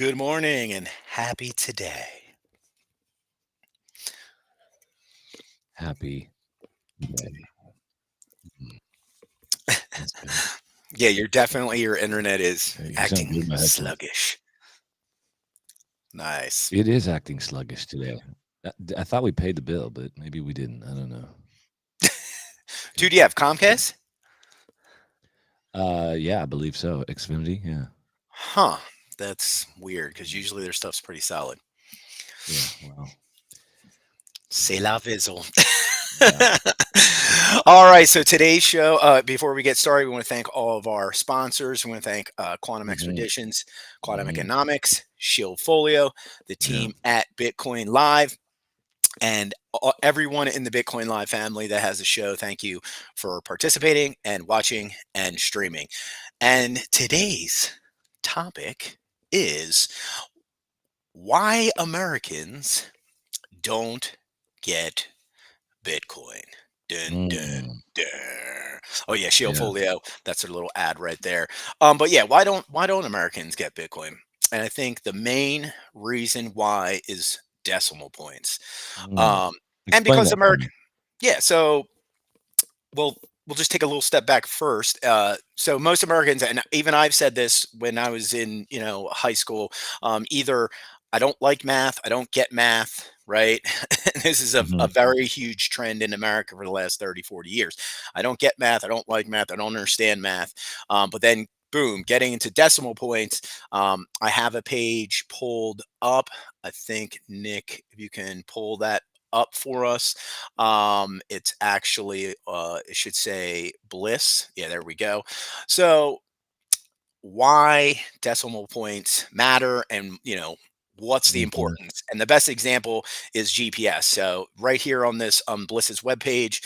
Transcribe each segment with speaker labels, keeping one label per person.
Speaker 1: Good morning and happy today.
Speaker 2: Happy day. Mm, that's good.
Speaker 1: Yeah, your internet is
Speaker 2: You sound
Speaker 1: acting
Speaker 2: good in my headphones.
Speaker 1: sluggish. Nice.
Speaker 2: It is acting sluggish today. I thought we paid the bill, but maybe we didn't. I don't know.
Speaker 1: Dude, you have Comcast?
Speaker 2: Yeah, I believe so. Xfinity, yeah,
Speaker 1: Huh. That's weird because usually their stuff's pretty solid.
Speaker 2: yeah. Wow.
Speaker 1: C'est la vizzle.
Speaker 2: Yeah.
Speaker 1: All right, so today's show, before we get started, we want to thank all of our sponsors. We want to thank Quantum
Speaker 2: Hmm.
Speaker 1: Expeditions, Quantum
Speaker 2: Hmm.
Speaker 1: Economics, Shield Folio, the
Speaker 2: Yeah.
Speaker 1: team at Bitcoin Live, and everyone in the Bitcoin Live family that has a show. Thank you for participating and watching and streaming. And today's topic is why Americans don't get Bitcoin. Dun, dun,
Speaker 2: Mm.
Speaker 1: dun. Oh yeah, Shield
Speaker 2: Yeah.
Speaker 1: Folio. That's their little ad right there. But yeah, why don't Americans get Bitcoin? And I think the main reason why is decimal points.
Speaker 2: Mm.
Speaker 1: Um, and
Speaker 2: Explain
Speaker 1: because
Speaker 2: that to
Speaker 1: America,
Speaker 2: me.
Speaker 1: yeah. So we'll just take a little step back first. So most Americans, and even I've said this when I was in high school, either I don't like math, I don't get math. Right. This is a
Speaker 2: Hmm.
Speaker 1: very huge trend in America for the last 30, 40 years. I don't get math. I don't like math. I don't understand math. But then, boom, getting into decimal points. I have a page pulled up. I think, Nick, if you can pull that up for us. It's actually, it should say Bliss. Yeah, there we go. So, why decimal points matter and what's the
Speaker 2: Hmm.
Speaker 1: importance, and the best example is GPS. So right here on this Bliss's webpage,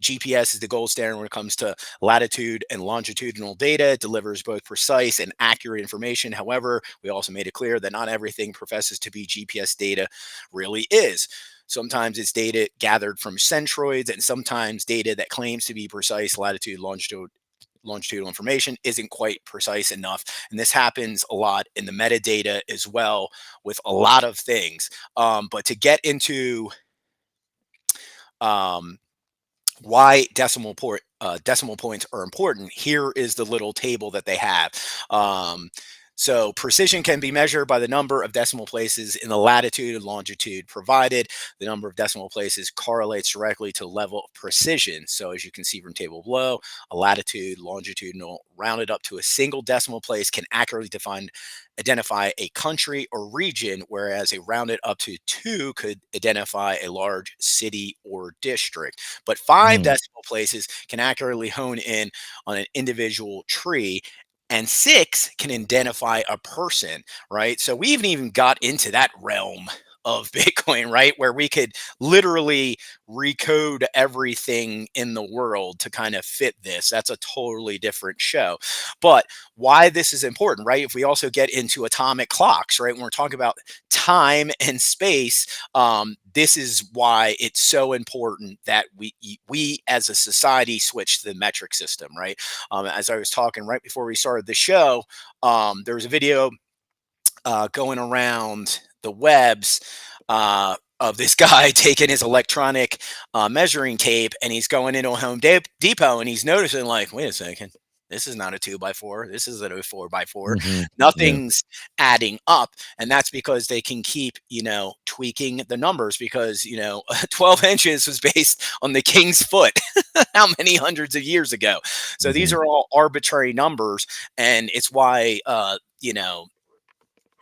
Speaker 1: GPS is the gold standard when it comes to latitude and longitudinal data. It delivers both precise and accurate information. However, we also made it clear that not everything professes to be GPS data really is. Sometimes it's data gathered from centroids, and sometimes data that claims to be precise latitude, longitudinal information isn't quite precise enough. And this happens a lot in the metadata as well with a lot of things. But to get into um, why decimal points are important, here is the little table that they have. Um, so precision can be measured by the number of decimal places in the latitude and longitude provided. The number of decimal places correlates directly to the level of precision. So as you can see from table below, a latitude, longitudinal rounded up to a single decimal place can accurately identify a country or region, whereas a rounded up to two could identify a large city or district. But five
Speaker 2: Hmm.
Speaker 1: decimal places can accurately hone in on an individual tree, and six can identify a person, right? So we even got into that realm of Bitcoin, right? Where we could literally recode everything in the world to kind of fit this. That's a totally different show. But why this is important, right? If we also get into atomic clocks, right? When we're talking about time and space, this is why it's so important that we as a society switch to the metric system, right? As I was talking right before we started the show, there was a video going around the webs. Of this guy taking his electronic measuring tape, and he's going into a Depot, and he's noticing, like, wait a second, this is not a 2x4, this isn't a 4x4,
Speaker 2: Hmm. Yeah.
Speaker 1: nothing's adding up. And that's because they can keep tweaking the numbers, because 12 inches was based on the king's foot how many hundreds of years ago. So these
Speaker 2: Hmm.
Speaker 1: are all arbitrary numbers, and it's why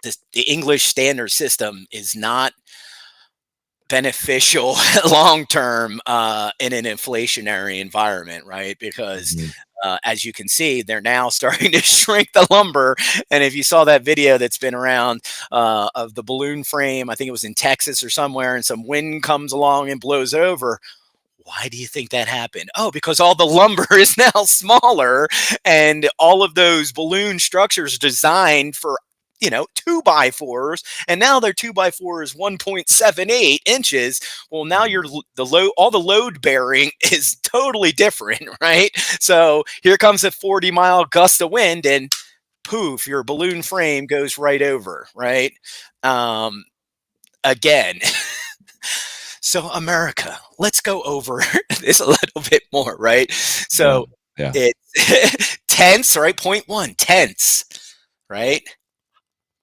Speaker 1: the English standard system is not beneficial long term in an inflationary environment, right? Because
Speaker 2: Hmm.
Speaker 1: as you can see, they're now starting to shrink the lumber. And if you saw that video that's been around of the balloon frame, I think it was in Texas or somewhere, and some wind comes along and blows over. Why do you think that happened? Oh, because all the lumber is now smaller, and all of those balloon structures designed for 2x4s, and now their 2x4 is 1.78 inches. Well, now
Speaker 2: Hmm.
Speaker 1: you're the load, all the load bearing is totally different, right? So here comes a 40-mile gust of wind, and poof, your balloon frame goes right over, right? Again. So America, let's go over this a little bit more, right?
Speaker 2: Yeah.
Speaker 1: So
Speaker 2: Yeah.
Speaker 1: it's tenths, right? Point one, tenths, right?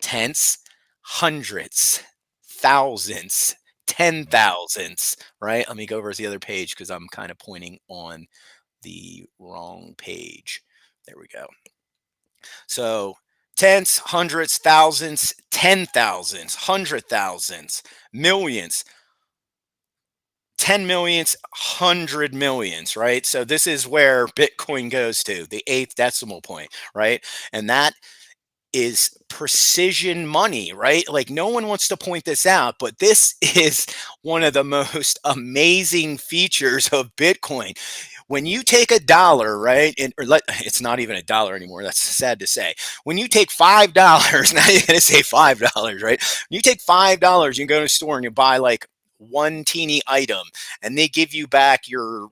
Speaker 1: Tenths, hundreds, thousands, ten thousands, right? Let me go over to the other page because I'm kind of pointing on the wrong page. There we go. So tenths, hundreds, thousands, ten thousands, hundred thousands, millions, 10 millions, 100 millions, right? So this is where Bitcoin goes to, the eighth decimal point, right? And that is precision money, right? Like no one wants to point this out, but this is one of the most amazing features of Bitcoin. When you take a dollar, right, it's not even a dollar anymore. That's sad to say. When you take $5, now you're going to say $5, right? When you take $5, you go to a store and you buy like one teeny item, and they give you back your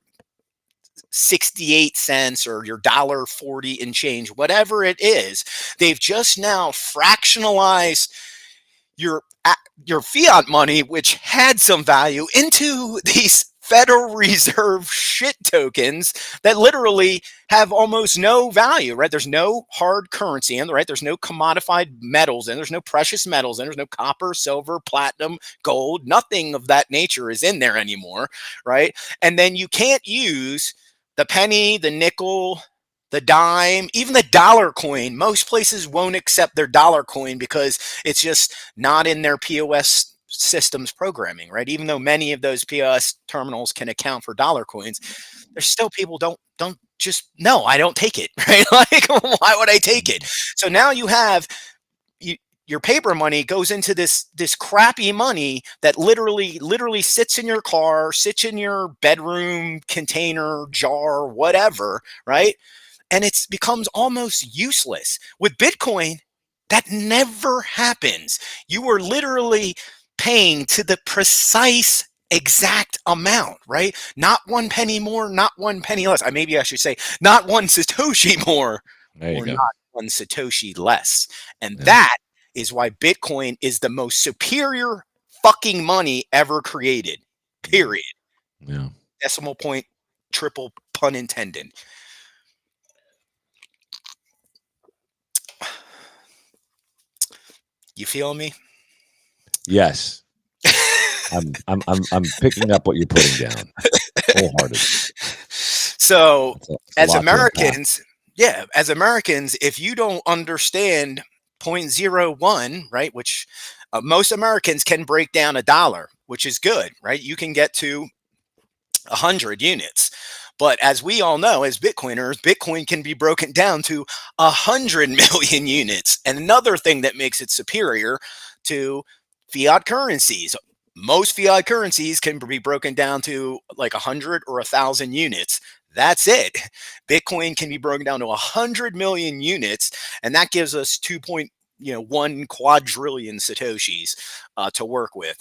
Speaker 1: 68 cents or your $1.40 and change, whatever it is. They've just now fractionalized your your fiat money, which had some value, into these Federal Reserve shit tokens that literally have almost no value, right? There's no hard currency in, right? There's no commodified metals in, there's no precious metals in, there's no copper, silver, platinum, gold, nothing of that nature is in there anymore, right? And then you can't use the penny, the nickel, the dime, even the dollar coin. Most places won't accept their dollar coin because it's just not in their POS systems programming, right? Even though many of those POS terminals can account for dollar coins, there's still people don't just no, I don't take it, right? Like, why would I take it? So now you have your paper money goes into this crappy money that literally sits in your car, sits in your bedroom container, jar, whatever, right? And it becomes almost useless. With Bitcoin, that never happens. You are literally paying to the precise exact amount, right? Not one penny more, not one penny less. Maybe I should say not one Satoshi more
Speaker 2: There you
Speaker 1: or
Speaker 2: go.
Speaker 1: not one Satoshi less. And
Speaker 2: Yeah.
Speaker 1: that is why Bitcoin is the most superior fucking money ever created. Period.
Speaker 2: Yeah.
Speaker 1: Decimal point, triple pun intended. You feel me?
Speaker 2: Yes. I'm picking up what you're putting down. Wholehearted.
Speaker 1: So,
Speaker 2: It's a
Speaker 1: as
Speaker 2: lot to unpack.
Speaker 1: Americans, yeah, as Americans, if you don't understand point zero 0.01, right, which most Americans can break down a dollar, which is good, right? You can get to 100 units. But as we all know, as Bitcoiners, Bitcoin can be broken down to 100 million units. And another thing that makes it superior to fiat currencies. Most fiat currencies can be broken down to like 100 or 1,000 units. That's it. Bitcoin can be broken down to 100 million units, and that gives us 2.1 quadrillion satoshis to work with.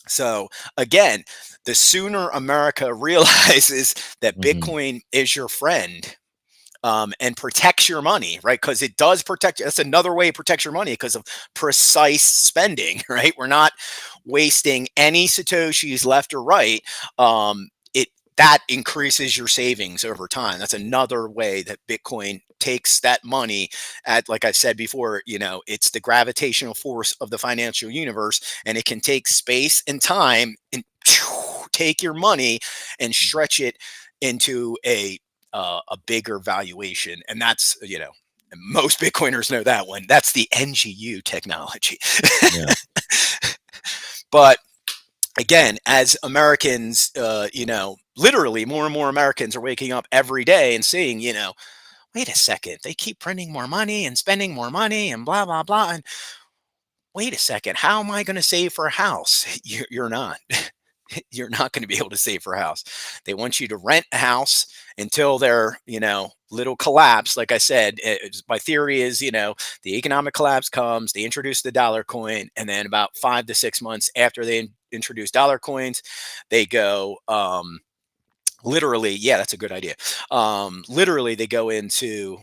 Speaker 1: So again, the sooner America realizes that
Speaker 2: Mhm.
Speaker 1: Bitcoin is your friend, and protects your money, right? Because it does protect. That's another way it protects your money because of precise spending, right? We're not wasting any satoshis left or right. It that increases your savings over time. That's another way that Bitcoin takes that money at, like I said before, it's the gravitational force of the financial universe, and it can take space and time and take your money and stretch it into a bigger valuation. And that's, most Bitcoiners know that one. That's the NGU technology.
Speaker 2: Yeah.
Speaker 1: But again, as Americans, literally more and more Americans are waking up every day and seeing, wait a second, they keep printing more money and spending more money and blah, blah, blah. And wait a second, how am I going to save for a house? You're not. You're not going to be able to save for a house. They want you to rent a house until their, little collapse. Like I said, my theory is, the economic collapse comes, they introduce the dollar coin, and then about 5 to 6 months after they introduce dollar coins, they go, literally, yeah, that's a good idea. Literally, they go into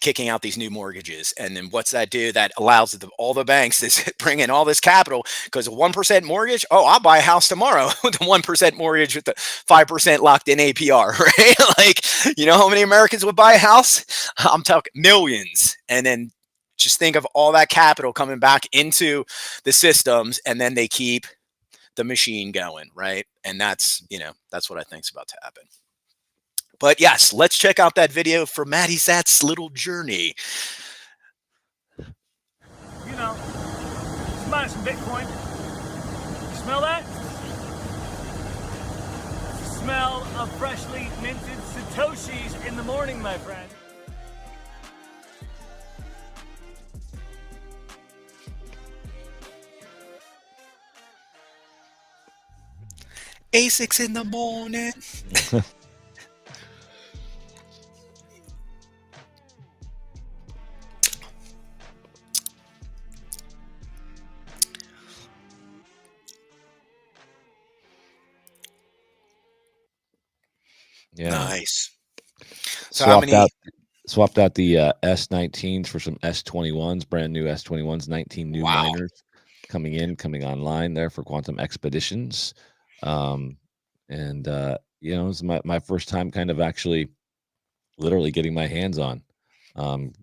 Speaker 1: kicking out these new mortgages. And then what's that do? That allows all the banks to bring in all this capital because a 1% mortgage. Oh, I'll buy a house tomorrow with a 1% mortgage with the 5% locked in APR, right? Like, you know how many Americans would buy a house? I'm talking millions. And then just think of all that capital coming back into the systems, and then they keep the machine going, right? And that's, that's what I think's about to happen. But yes, let's check out that video for MattySats' little journey.
Speaker 3: Let's buy some Bitcoin. Smell that? Smell of freshly minted Satoshis in the morning, my friend.
Speaker 1: A6 in the morning.
Speaker 2: Yeah.
Speaker 1: Nice. So how many?
Speaker 2: Swapped out the S19s for some S21s, brand new S21s, 19 new miners coming online there for Quantum Expeditions. And it was my first time kind of actually literally getting my hands on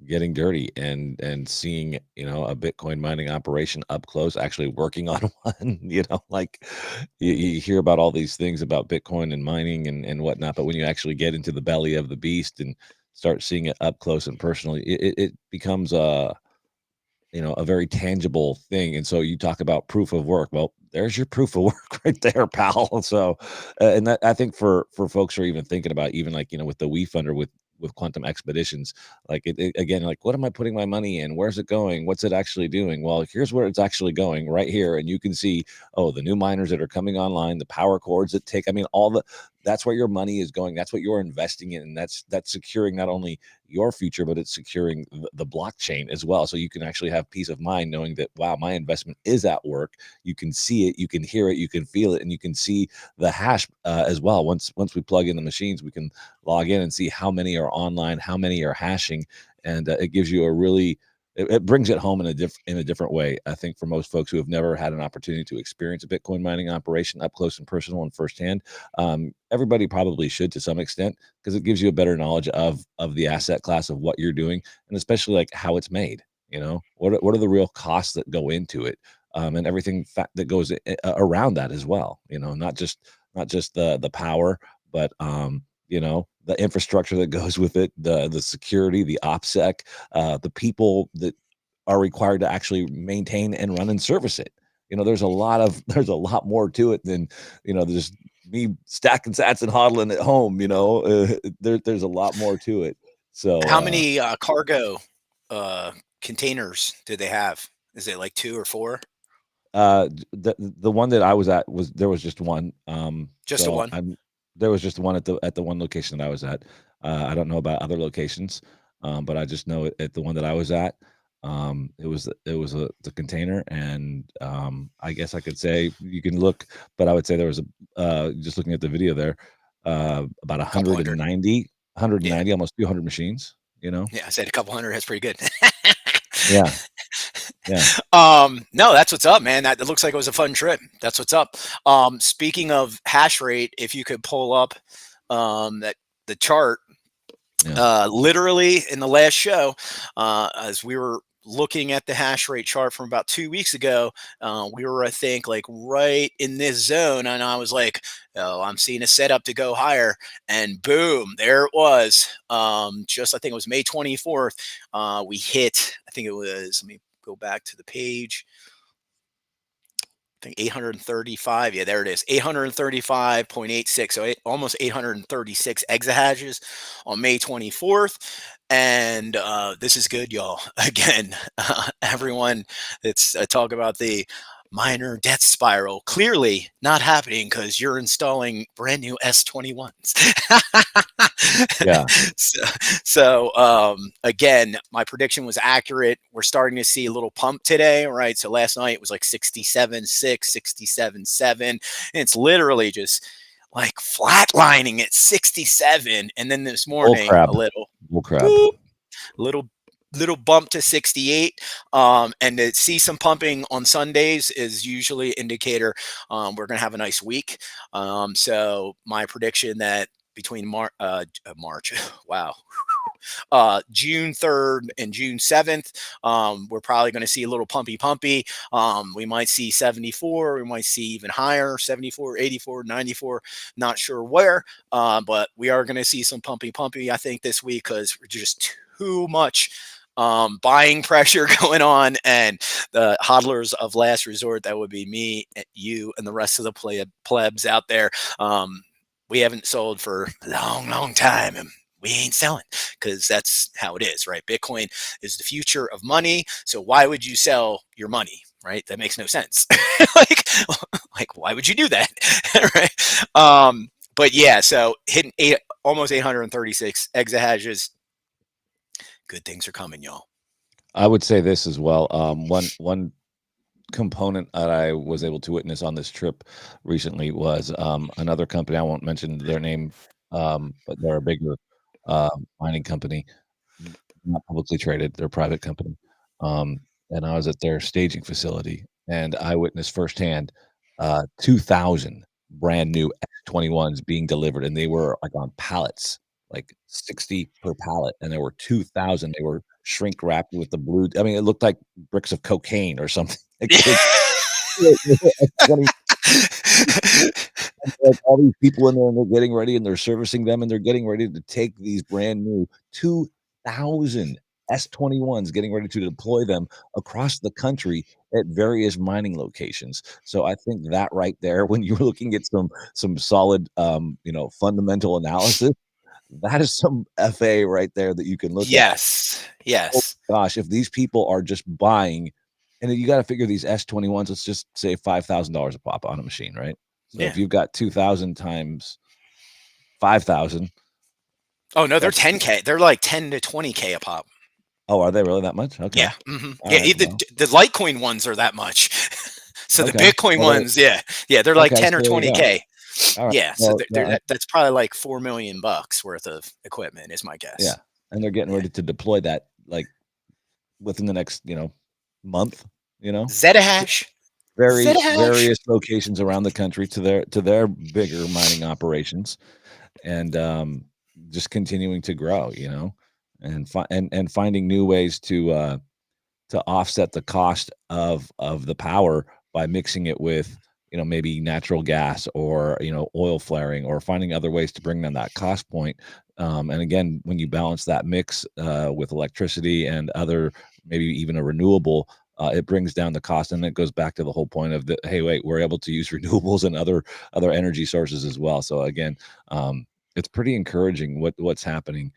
Speaker 2: getting dirty and seeing a Bitcoin mining operation up close, actually working on one. Like you hear about all these things about Bitcoin and mining and whatnot, but when you actually get into the belly of the beast and start seeing it up close and personal, it becomes a very tangible thing. And so you talk about proof of work. Well, there's your proof of work right there, pal. So, and that, I think for folks who are even thinking about, even like, with the WeFunder with Quantum Expeditions, like it again, like, what am I putting my money in? Where's it going? What's it actually doing? Well, here's where it's actually going right here. And you can see, the new miners that are coming online, the power cords that take, that's where your money is going. That's what you're investing in. And that's securing not only your future, but it's securing the blockchain as well. So you can actually have peace of mind knowing that, wow, my investment is at work. You can see it, you can hear it, you can feel it, and you can see the hash as well. Once we plug in the machines, we can log in and see how many are online, how many are hashing. And it gives you a really, it brings it home in a different way. I think for most folks who have never had an opportunity to experience a Bitcoin mining operation up close and personal and firsthand, everybody probably should to some extent, because it gives you a better knowledge of the asset class, of what you're doing, and especially like how it's made. What are the real costs that go into it, and everything that goes around that as well. Not just the power, but the infrastructure that goes with it, the security, the OPSEC, the people that are required to actually maintain and run and service it. There's a lot more to it than just me stacking sats and hodling at home. There's a lot more to it. So
Speaker 1: how many cargo containers do they have? Is it like 2 or 4?
Speaker 2: The one that I was at there was just one.
Speaker 1: Just
Speaker 2: so
Speaker 1: one.
Speaker 2: There was just one at the one location that I was at. I don't know about other locations, but I just know at the one that I was at, it was the container, and I guess I could say you can look, but I would say there was just looking at the video there, about 190,
Speaker 1: Yeah.
Speaker 2: almost 200 machines.
Speaker 1: Yeah, I said a couple hundred. That's pretty good.
Speaker 2: Yeah.
Speaker 1: No, that's what's up, man. That looks like it was a fun trip. That's what's up. Speaking of hash rate, if you could pull up the chart, literally in the last show, as we were looking at the hash rate chart from about 2 weeks ago, we were, I think, like right in this zone, and I was like, oh, I'm seeing a setup to go higher, and boom, there it was. Just, I think it was May 24th. We hit, I think it was, let me go back to the page. I think 835. Yeah, there it is. 835.86. So almost 836 exahashes on May 24th. And this is good, y'all. Again, everyone that's talk about the minor death spiral, clearly not happening because you're installing brand new S21s.
Speaker 2: Yeah.
Speaker 1: So again, my prediction was accurate. We're starting to see a little pump today, right? So last night it was like 67.6, 67.7, and it's literally just like flatlining at 67. And then this morning, a little
Speaker 2: bull crap.
Speaker 1: boop, little bump to 68, and to see some pumping on Sundays is usually an indicator we're going to have a nice week. So my prediction that between March, wow, June 3rd and June 7th, we're probably going to see a little pumpy. We might see 74, we might see even higher, 74, 84, 94, not sure where, but we are going to see some pumpy, I think, this week, because we're just too much buying pressure going on, and the hodlers of last resort, that would be me, you, and the rest of the plebs out there. We haven't sold for a long time, and we ain't selling, because that's how it is, right? Bitcoin is the future of money. So why would you sell your money, right? That makes no sense. like why would you do that? Right? But yeah, so hitting almost 836 exahashes. Good things are coming, y'all.
Speaker 2: I would say this as well. One component that I was able to witness on this trip recently was another company. I won't mention their name, but they're a bigger mining company, not publicly traded. They're a private company. And I was at their staging facility, and I witnessed firsthand 2,000 brand new X21s being delivered, and they were like on pallets, like 60 per pallet, and there were 2,000. They were shrink wrapped with the blue. I mean, it looked like bricks of cocaine or something. Like all these people in there, and they're getting ready, and they're servicing them, and they're getting ready to take these brand new 2,000 S21s, getting ready to deploy them across the country at various mining locations. So I think that right there, when you're looking at some solid, fundamental analysis, that is some FA right there that you can look at.
Speaker 1: Yes.
Speaker 2: Oh gosh, if these people are just buying, and you got to figure these S21s, let's just say $5,000 a pop on a machine, right? So if you've got 2,000 times 5,000.
Speaker 1: Oh no, they're 10K. They're like 10 to 20K a pop.
Speaker 2: Oh, are they really that much? Okay.
Speaker 1: Yeah. Right, the Litecoin ones are that much. So the Bitcoin ones, they're like 10 or 20K. Right. Yeah, so that's probably like $4 million worth of equipment, is my guess.
Speaker 2: Yeah, and they're getting ready to deploy that like within the next month.
Speaker 1: Zettahash.
Speaker 2: Various locations around the country to their bigger mining operations, and just continuing to grow, and finding new ways to offset the cost of the power by mixing it with maybe natural gas or oil flaring, or finding other ways to bring down that cost point. And again, when you balance that mix with electricity and other, maybe even a renewable, it brings down the cost, and it goes back to the whole point of hey, wait, we're able to use renewables and other energy sources as well. So again, it's pretty encouraging what's happening,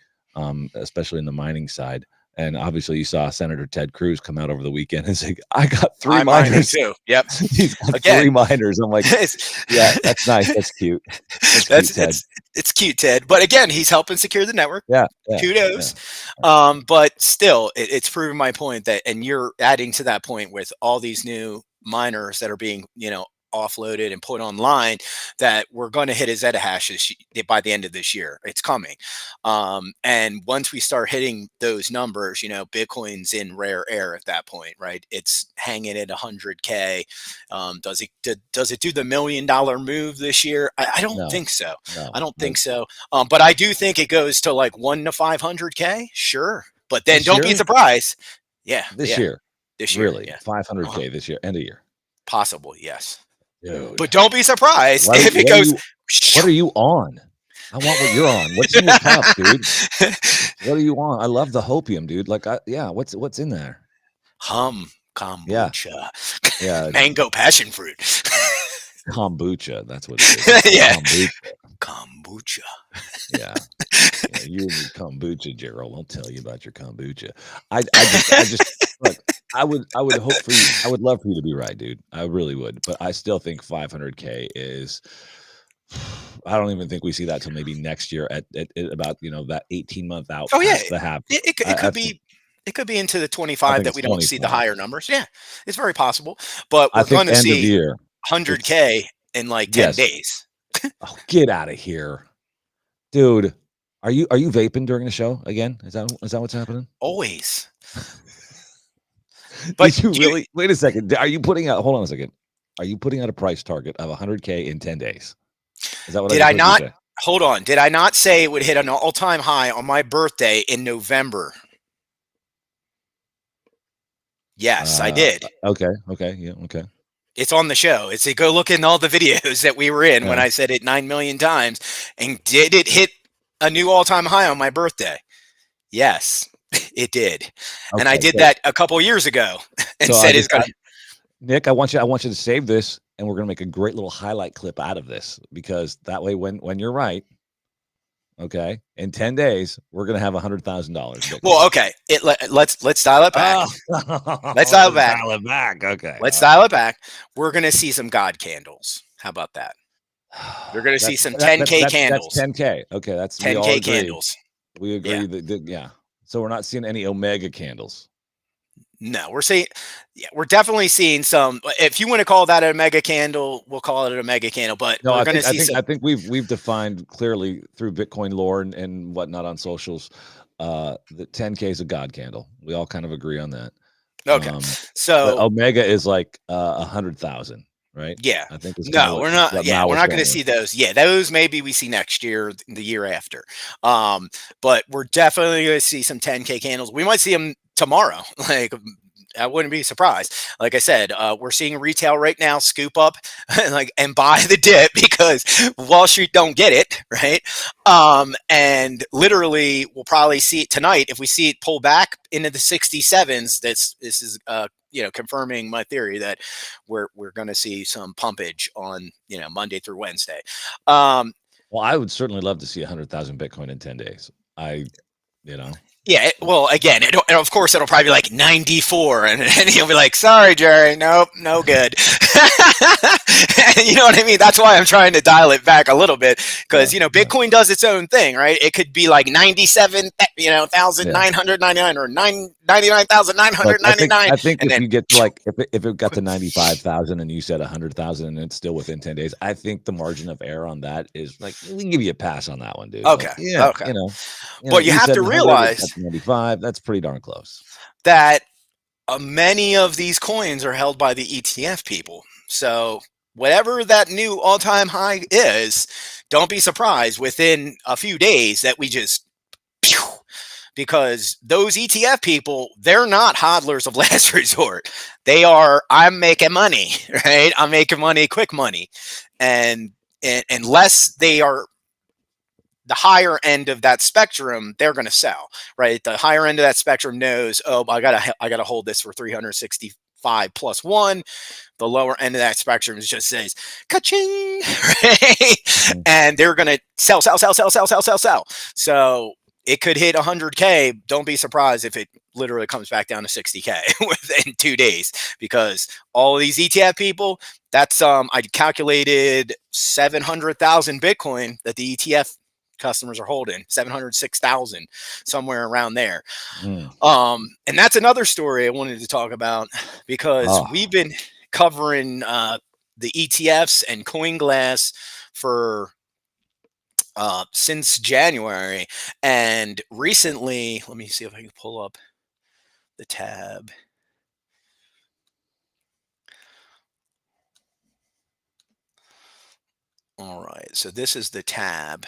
Speaker 2: especially in the mining side. And obviously, you saw Senator Ted Cruz come out over the weekend and say, "I got 3 miners
Speaker 1: too." Yep,
Speaker 2: he's got 3 miners. I'm like, yeah, that's nice. That's cute.
Speaker 1: It's cute, Ted. But again, he's helping secure the network.
Speaker 2: Yeah.
Speaker 1: Kudos. Yeah. But still, it's proving my point that, and you're adding to that point with all these new miners that are being, offloaded and put online, that we're going to hit a zettahash by the end of this year. It's coming. And once we start hitting those numbers, Bitcoin's in rare air at that point, right? It's hanging at 100K. Does it do the $1 million move this year? I don't think so. No, I don't think so. But I do think it goes to like 1 to 500K. Sure. But then don't be surprised. Yeah.
Speaker 2: This year. Really?
Speaker 1: Yeah.
Speaker 2: 500K this year, end of year.
Speaker 1: Possible. Yes.
Speaker 2: Dude.
Speaker 1: But don't be surprised if it goes.
Speaker 2: What are you on? I want what you're on. What's in your cup, dude? What are you on? I love the hopium, dude. Like, what's in there?
Speaker 1: Kombucha.
Speaker 2: Yeah.
Speaker 1: Mango passion fruit.
Speaker 2: Kombucha. That's what it is.
Speaker 1: Yeah. Kombucha.
Speaker 2: Yeah. You and your kombucha, Gerald. I'll tell you about your kombucha. I just look. I would hope for you. I would love for you to be right, dude. I really would. But I still think 500K is. I don't even think we see that till maybe next year at about that 18-month out.
Speaker 1: Oh yeah, it could be into the 25 that we don't see the higher numbers. Yeah, it's very possible. But we're going to see 100K in like 10 days.
Speaker 2: Oh, get out of here, dude. Are you vaping during the show again? Is that what's happening?
Speaker 1: Always.
Speaker 2: Did you really? Wait a second. Are you putting out? Hold on a second. Are you putting out a price target of 100K in 10 days? Is that what
Speaker 1: Did
Speaker 2: I
Speaker 1: I
Speaker 2: just heard you
Speaker 1: not?
Speaker 2: say?
Speaker 1: Hold on. Did I not say it would hit an all-time high on my birthday in November? Yes, I did.
Speaker 2: Okay. Yeah. Okay.
Speaker 1: It's on the show. It's a go look in all the videos that we were in when
Speaker 2: Yeah.
Speaker 1: I said it 9 million times. And did it hit a new all-time high on my birthday? Yes, it did. And I
Speaker 2: Okay,
Speaker 1: did that a couple years ago and
Speaker 2: So
Speaker 1: said it's going to.
Speaker 2: Nick, I want you to save this, and we're gonna make a great little highlight clip out of this, because that way, when you're right, okay, in 10 days, we're gonna have $100,000.
Speaker 1: Well, okay. Let's dial it back. Let's dial it back.
Speaker 2: Dial it back. Okay.
Speaker 1: Let's dial it back. We're going to see some God candles. How about that? You're going to see some 10K candles.
Speaker 2: That's 10K. Okay, that's
Speaker 1: 10K candles.
Speaker 2: We agree that yeah. So we're not seeing any Omega candles.
Speaker 1: No, we're definitely seeing some. If you want to call that a mega candle, we'll call it a mega candle. But
Speaker 2: No,
Speaker 1: we're going to see some.
Speaker 2: I think we've defined clearly through Bitcoin lore and whatnot on socials that 10K is a God candle. We all kind of agree on that.
Speaker 1: Okay, so
Speaker 2: Omega is like 100,000, right?
Speaker 1: Yeah,
Speaker 2: I think.
Speaker 1: No, we're not. Yeah, we're not going to see those. Yeah, those maybe we see next year, the year after. But we're definitely going to see some 10K candles. We might see them tomorrow. Like, I wouldn't be surprised. Like I said, we're seeing retail right now scoop up and buy the dip because Wall Street don't get it, right? And literally, we'll probably see it tonight. If we see it pull back into the 67s, this is confirming my theory that we're going to see some pumpage on Monday through Wednesday.
Speaker 2: Well, I would certainly love to see 100,000 Bitcoin in 10 days.
Speaker 1: Yeah, well, again, and of course, it'll probably be like 94, and you'll be like, sorry, Jerry, nope, no good. You know what I mean? That's why I'm trying to dial it back a little bit, because, Bitcoin does its own thing, right? It could be like 97,999 or 99,999.
Speaker 2: I think if you get to if it got to 95,000 and you said 100,000 and it's still within 10 days, I think the margin of error on that is we can give you a pass on that one, dude.
Speaker 1: Okay.
Speaker 2: Okay.
Speaker 1: But you have to realize
Speaker 2: 95, that's pretty darn close.
Speaker 1: That many of these coins are held by the ETF people. So whatever that new all-time high is, don't be surprised within a few days that we just, because those ETF people, they're not hodlers of last resort. They are, I'm making money, right? I'm making money, quick money. And unless they are the higher end of that spectrum, they're going to sell, right? The higher end of that spectrum knows, oh, I gotta hold this for 365 plus one. The lower end of that spectrum just says, ka-ching, right? And they're going to sell. So it could hit 100K. Don't be surprised if it literally comes back down to 60K within 2 days, because all of these ETF people, that's, I calculated 700,000 Bitcoin that the ETF customers are holding, 706,000, somewhere around there. And that's another story I wanted to talk about, because we've been covering the ETFs and CoinGlass for since January, and recently, let me see if I can pull up the tab. All right, so this is the tab.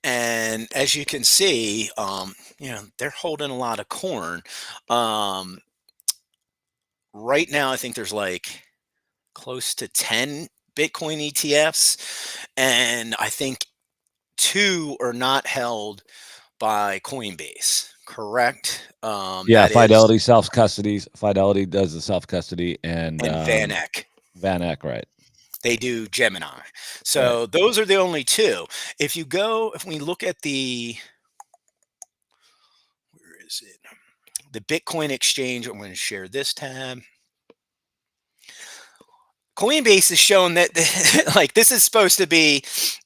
Speaker 1: And as you can see, they're holding a lot of corn. Right now, I think there's like close to 10 Bitcoin ETFs, and I think 2 are not held by Coinbase. Correct?
Speaker 2: Yeah, Fidelity self-custody. Fidelity does the self-custody, and
Speaker 1: VanEck.
Speaker 2: VanEck, right.
Speaker 1: They do Gemini. So those are the only 2. If we look at where is it? The Bitcoin exchange, I'm going to share this tab. Coinbase has shown that this is supposed to be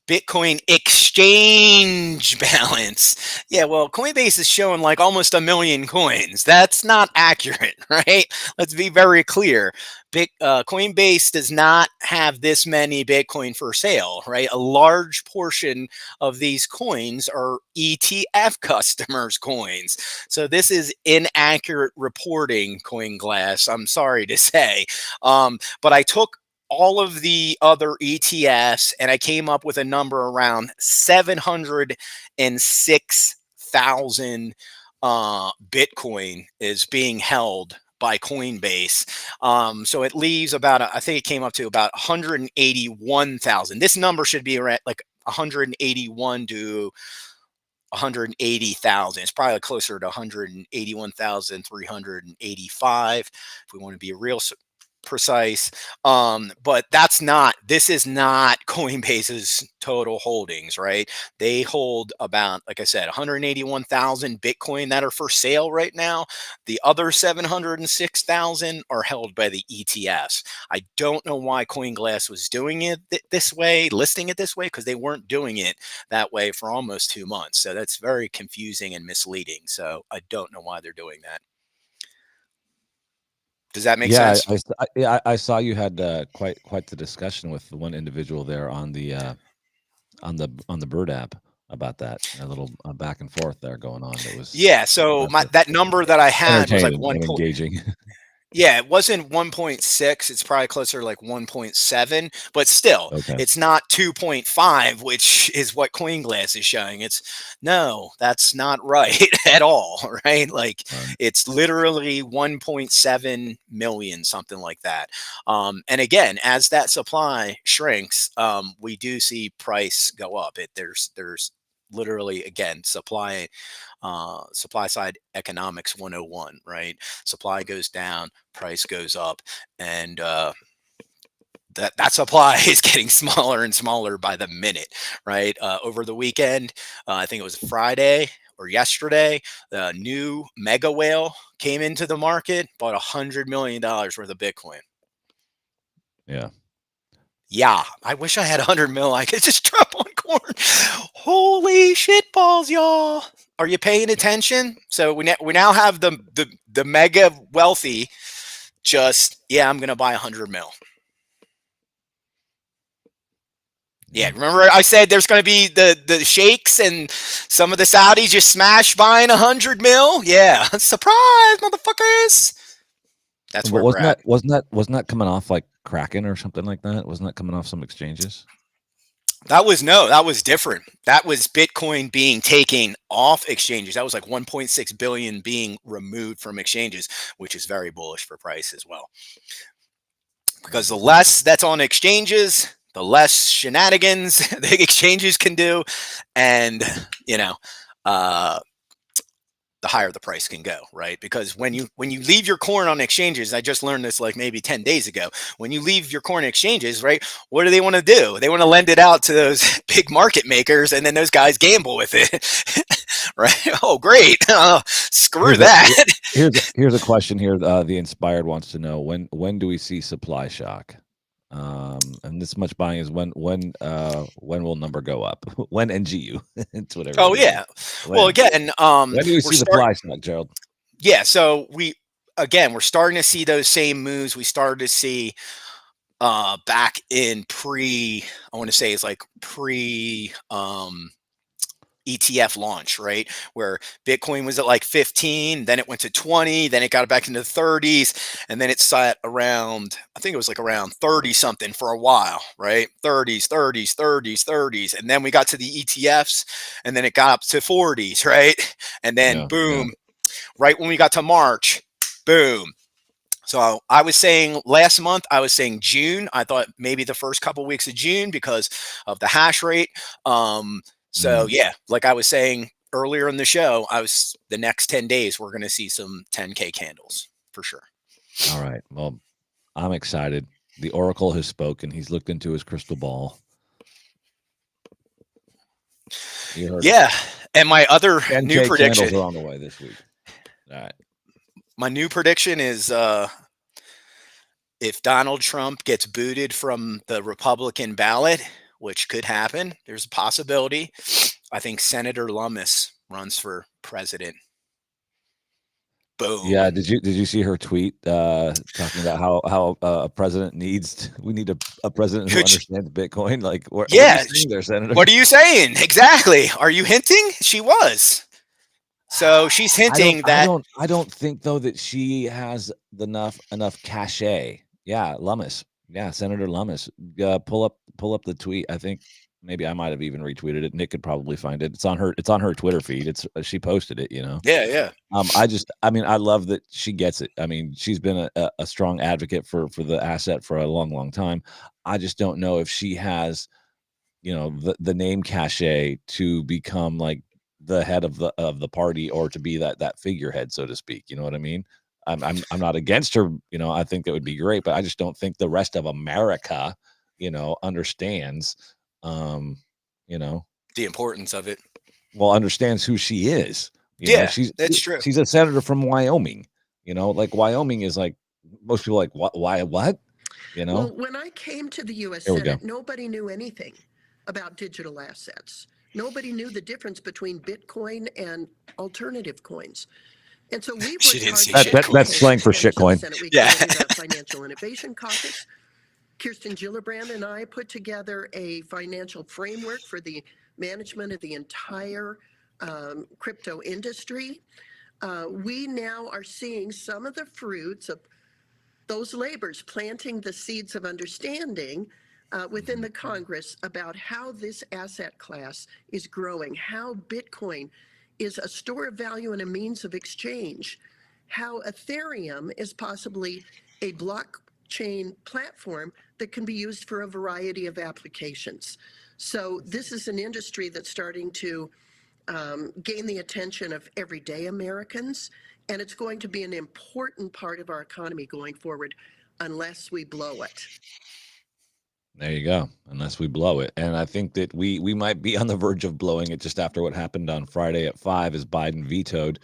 Speaker 1: Bitcoin exchange balance. Yeah, well, Coinbase is showing like almost 1 million coins. That's not accurate, right? Let's be very clear. Coinbase does not have this many Bitcoin for sale, right? A large portion of these coins are ETF customers' coins. So this is inaccurate reporting, CoinGlass. I'm sorry to say. But I took all of the other ETFs, and I came up with a number around 706,000 Bitcoin is being held by Coinbase. So it leaves about, I think it came up to about 181,000. This number should be around like 181 to 180,000. It's probably closer to 181,385 if we want to be real precise. But this is not Coinbase's total holdings, right? They hold about, like I said, 181,000 Bitcoin that are for sale right now. The other 706,000 are held by the ETFs. I don't know why CoinGlass was doing it this way, listing it this way, because they weren't doing it that way for almost 2 months. So that's very confusing and misleading. So I don't know why they're doing that. Does that make sense?
Speaker 2: I saw you had quite the discussion with one individual there on the Bird app about that. A little back and forth there going on. It was
Speaker 1: So that number that I had was like
Speaker 2: engaging.
Speaker 1: Yeah, it wasn't 1.6. It's probably closer to like 1.7, but still, it's not 2.5, which is what CoinGlass is showing. No, that's not right at all, right? Like it's literally 1.7 million, something like that. And again, as that supply shrinks, we do see price go up. There's literally, again, supply side economics 101, right? Supply goes down, price goes up, and that supply is getting smaller and smaller by the minute, right? Over the weekend, I think it was Friday or yesterday, the new mega whale came into the market, bought $100 million worth of Bitcoin. Yeah, I wish I had 100 mil. I could just drop on corn. Holy shit balls, y'all! Are you paying attention? So we now have the mega wealthy. I'm gonna buy 100 mil. Yeah, remember I said there's going to be the sheikhs and some of the Saudis just smash buying 100 mil. Yeah, surprise, motherfuckers. That's where we're at.
Speaker 2: Wasn't that coming off like Kraken or something like that? Wasn't that coming off some exchanges?
Speaker 1: That was different. That was Bitcoin being taken off exchanges. That was like 1.6 billion being removed from exchanges, which is very bullish for price as well. Because the less that's on exchanges, the less shenanigans the exchanges can do, and the higher the price can go, right? Because when you leave your corn on exchanges, I just learned this like maybe 10 days ago. When you leave your corn exchanges, right, what do they want to do? They want to lend it out to those big market makers, and then those guys gamble with it, right? Oh, great! Screw that.
Speaker 2: Here's a question here. The Inspired wants to know when do we see supply shock? And this much buying is when will number go up? When NGU? It's whatever.
Speaker 1: Oh yeah. Well, again,
Speaker 2: when do we see supply shock, Gerald?
Speaker 1: Yeah. So we're starting to see those same moves we started to see back in I want to say it's like pre ETF launch, right? Where Bitcoin was at like 15, then it went to 20, then it got back into the 30s, and then it sat around, I think it was like around 30 something for a while, right? 30s, and then we got to the ETFs, and then it got up to 40s, right? And then boom, right when we got to March, boom. So I was saying last month, I was saying June. I thought maybe the first couple of weeks of June because of the hash rate. So yeah, like I was saying earlier in the show, the next 10 days, we're going to see some 10K candles for sure.
Speaker 2: All right. Well, I'm excited. The Oracle has spoken. He's looked into his crystal ball.
Speaker 1: Yeah. And my other new prediction
Speaker 2: candles are on the way this week. All right.
Speaker 1: My new prediction is if Donald Trump gets booted from the Republican ballot, which could happen. There's a possibility. I think Senator Lummis runs for president. Boom.
Speaker 2: Yeah, did you see her tweet talking about how a president we need a president who understands Bitcoin? Like, what are you saying there, Senator?
Speaker 1: What are you saying exactly? Are you hinting? She was. So she's hinting that
Speaker 2: I don't think though that she has enough cachet. Yeah, Lummis. Yeah, Senator Lummis. Pull up the tweet. I think maybe I might have even retweeted it. Nick could probably find it. It's on her Twitter feed. She posted it, you know.
Speaker 1: Yeah.
Speaker 2: I love that she gets it. I mean, she's been a strong advocate for the asset for a long time. I just don't know if she has, you know, the name cachet to become like the head of the party, or to be that figurehead, so to speak. You know what I mean? I'm not against her. You know, I think that would be great, but I just don't think the rest of America, you know, understands, you know,
Speaker 1: the importance of it.
Speaker 2: Well, understands who she is. You know,
Speaker 1: that's true.
Speaker 2: She's a senator from Wyoming. You know, like Wyoming is like, most people are like, what? Why? What? You know.
Speaker 4: Well, when I came to the U.S. Senate, nobody knew anything about digital assets. Nobody knew the difference between Bitcoin and alternative coins. And so we worked
Speaker 2: that's slang for shitcoin.
Speaker 4: Yeah. The Financial Innovation Caucus. Kirsten Gillibrand and I put together a financial framework for the management of the entire crypto industry. We now are seeing some of the fruits of those labors, planting the seeds of understanding within the Congress about how this asset class is growing, how Bitcoin is a store of value and a means of exchange, how Ethereum is possibly a blockchain platform that can be used for a variety of applications. So this is an industry that's starting to gain the attention of everyday Americans, and it's going to be an important part of our economy going forward unless we blow it.
Speaker 2: There you go. Unless we blow it. And I think that we might be on the verge of blowing it just after what happened on Friday at 5 as Biden vetoed,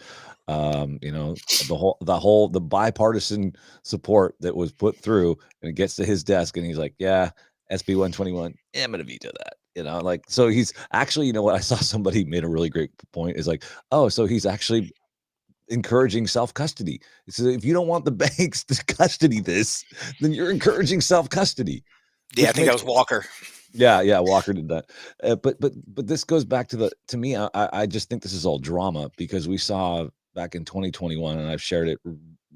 Speaker 2: you know, the bipartisan support that was put through, and it gets to his desk and he's like, yeah, SB 121, yeah, I'm going to veto that. You know, like, so he's actually, you know what, I saw somebody made a really great point, is like, oh, so he's actually encouraging self-custody. So if you don't want the banks to custody this, then you're encouraging self-custody.
Speaker 1: Yeah, I think that was Walker.
Speaker 2: Yeah, Walker did that. But this goes back to me. I just think this is all drama, because we saw back in 2021, and I've shared it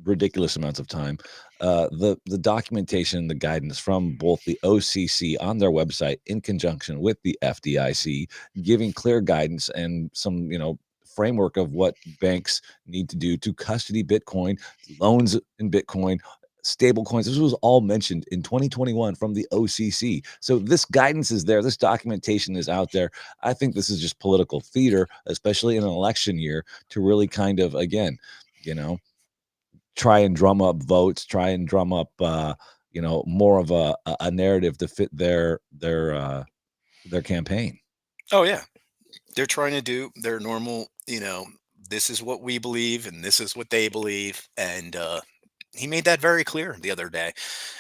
Speaker 2: ridiculous amounts of time, the documentation, the guidance from both the OCC on their website in conjunction with the FDIC, giving clear guidance and some, you know, framework of what banks need to do to custody Bitcoin, loans in Bitcoin, stable coins. This was all mentioned in 2021 from the OCC. So this guidance is there. This documentation is out there. I think this is just political theater, especially in an election year, to really kind of, again, you know, try and drum up votes, try and drum up, you know, more of a narrative to fit their campaign.
Speaker 1: Oh yeah, they're trying to do their normal, you know, this is what we believe and this is what they believe, and he made that very clear the other day.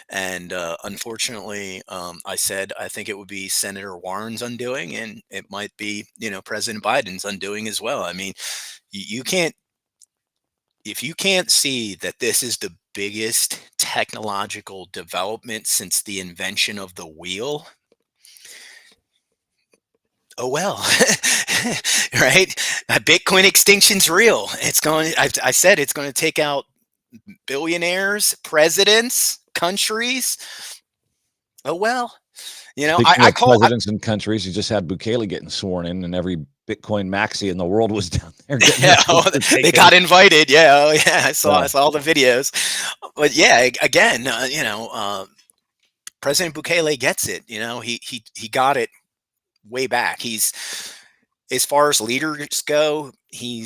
Speaker 1: And unfortunately, I said I think it would be Senator Warren's undoing, and it might be, you know, President Biden's undoing as well. I mean, you can't, if you can't see that this is the biggest technological development since the invention of the wheel, oh well. Right? Bitcoin extinction's real. It's going, I said it's going to take out billionaires, presidents, countries. Oh well, you know,
Speaker 2: I call presidents and countries. You just had Bukele getting sworn in, and every Bitcoin maxi in the world was down there.
Speaker 1: They got invited. Yeah, oh yeah, I saw all the videos. But yeah, again, you know, President Bukele gets it. You know, he got it way back. He's, as far as leaders go, he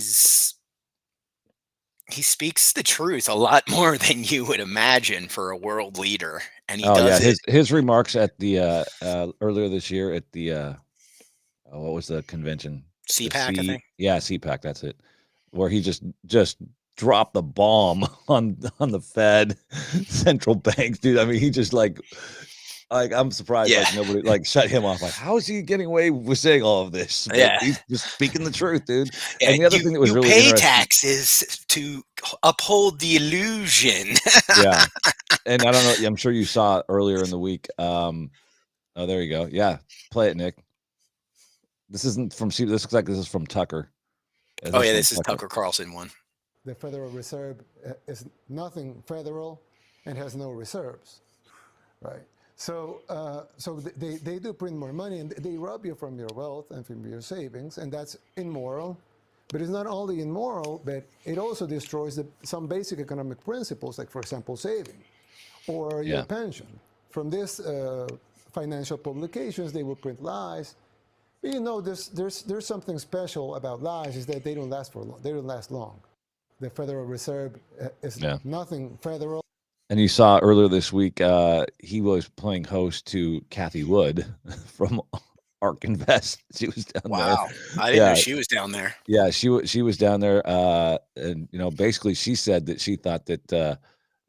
Speaker 1: speaks the truth a lot more than you would imagine for a world leader, and he does it.
Speaker 2: His remarks at the earlier this year at the what was the convention?
Speaker 1: CPAC, I think.
Speaker 2: Yeah, CPAC. That's it. Where he just dropped the bomb on the Fed, central banks, dude. I mean, he just like, Like, I'm surprised,
Speaker 1: Yeah.
Speaker 2: like, nobody, like, shut him off. Like, how is he getting away with saying all of this? But
Speaker 1: Yeah.
Speaker 2: he's just speaking the truth, dude.
Speaker 1: Yeah,
Speaker 2: And the other thing that was
Speaker 1: you
Speaker 2: really
Speaker 1: pay
Speaker 2: interesting,
Speaker 1: taxes to uphold the illusion.
Speaker 2: yeah. And I don't know, I'm sure you saw earlier in the week. Oh, there you go. Yeah, play it, Nick. This isn't from this looks like this is from Tucker.
Speaker 1: Oh yeah, this is Tucker Carlson one.
Speaker 5: The Federal Reserve is nothing federal and has no reserves, right? So, they do print more money, and they rob you from your wealth and from your savings, and that's immoral. But it's not only immoral, but it also destroys some basic economic principles, like, for example, saving or your pension. From this financial publications, they will print lies. But you know, there's something special about lies, is that they don't last for long. They don't last long. The Federal Reserve is nothing federal.
Speaker 2: And you saw earlier this week, he was playing host to Kathy Wood from ARK Invest. She was down there.
Speaker 1: Wow, I didn't know she was down there.
Speaker 2: Yeah, she was down there, and you know, basically, she said that she thought that,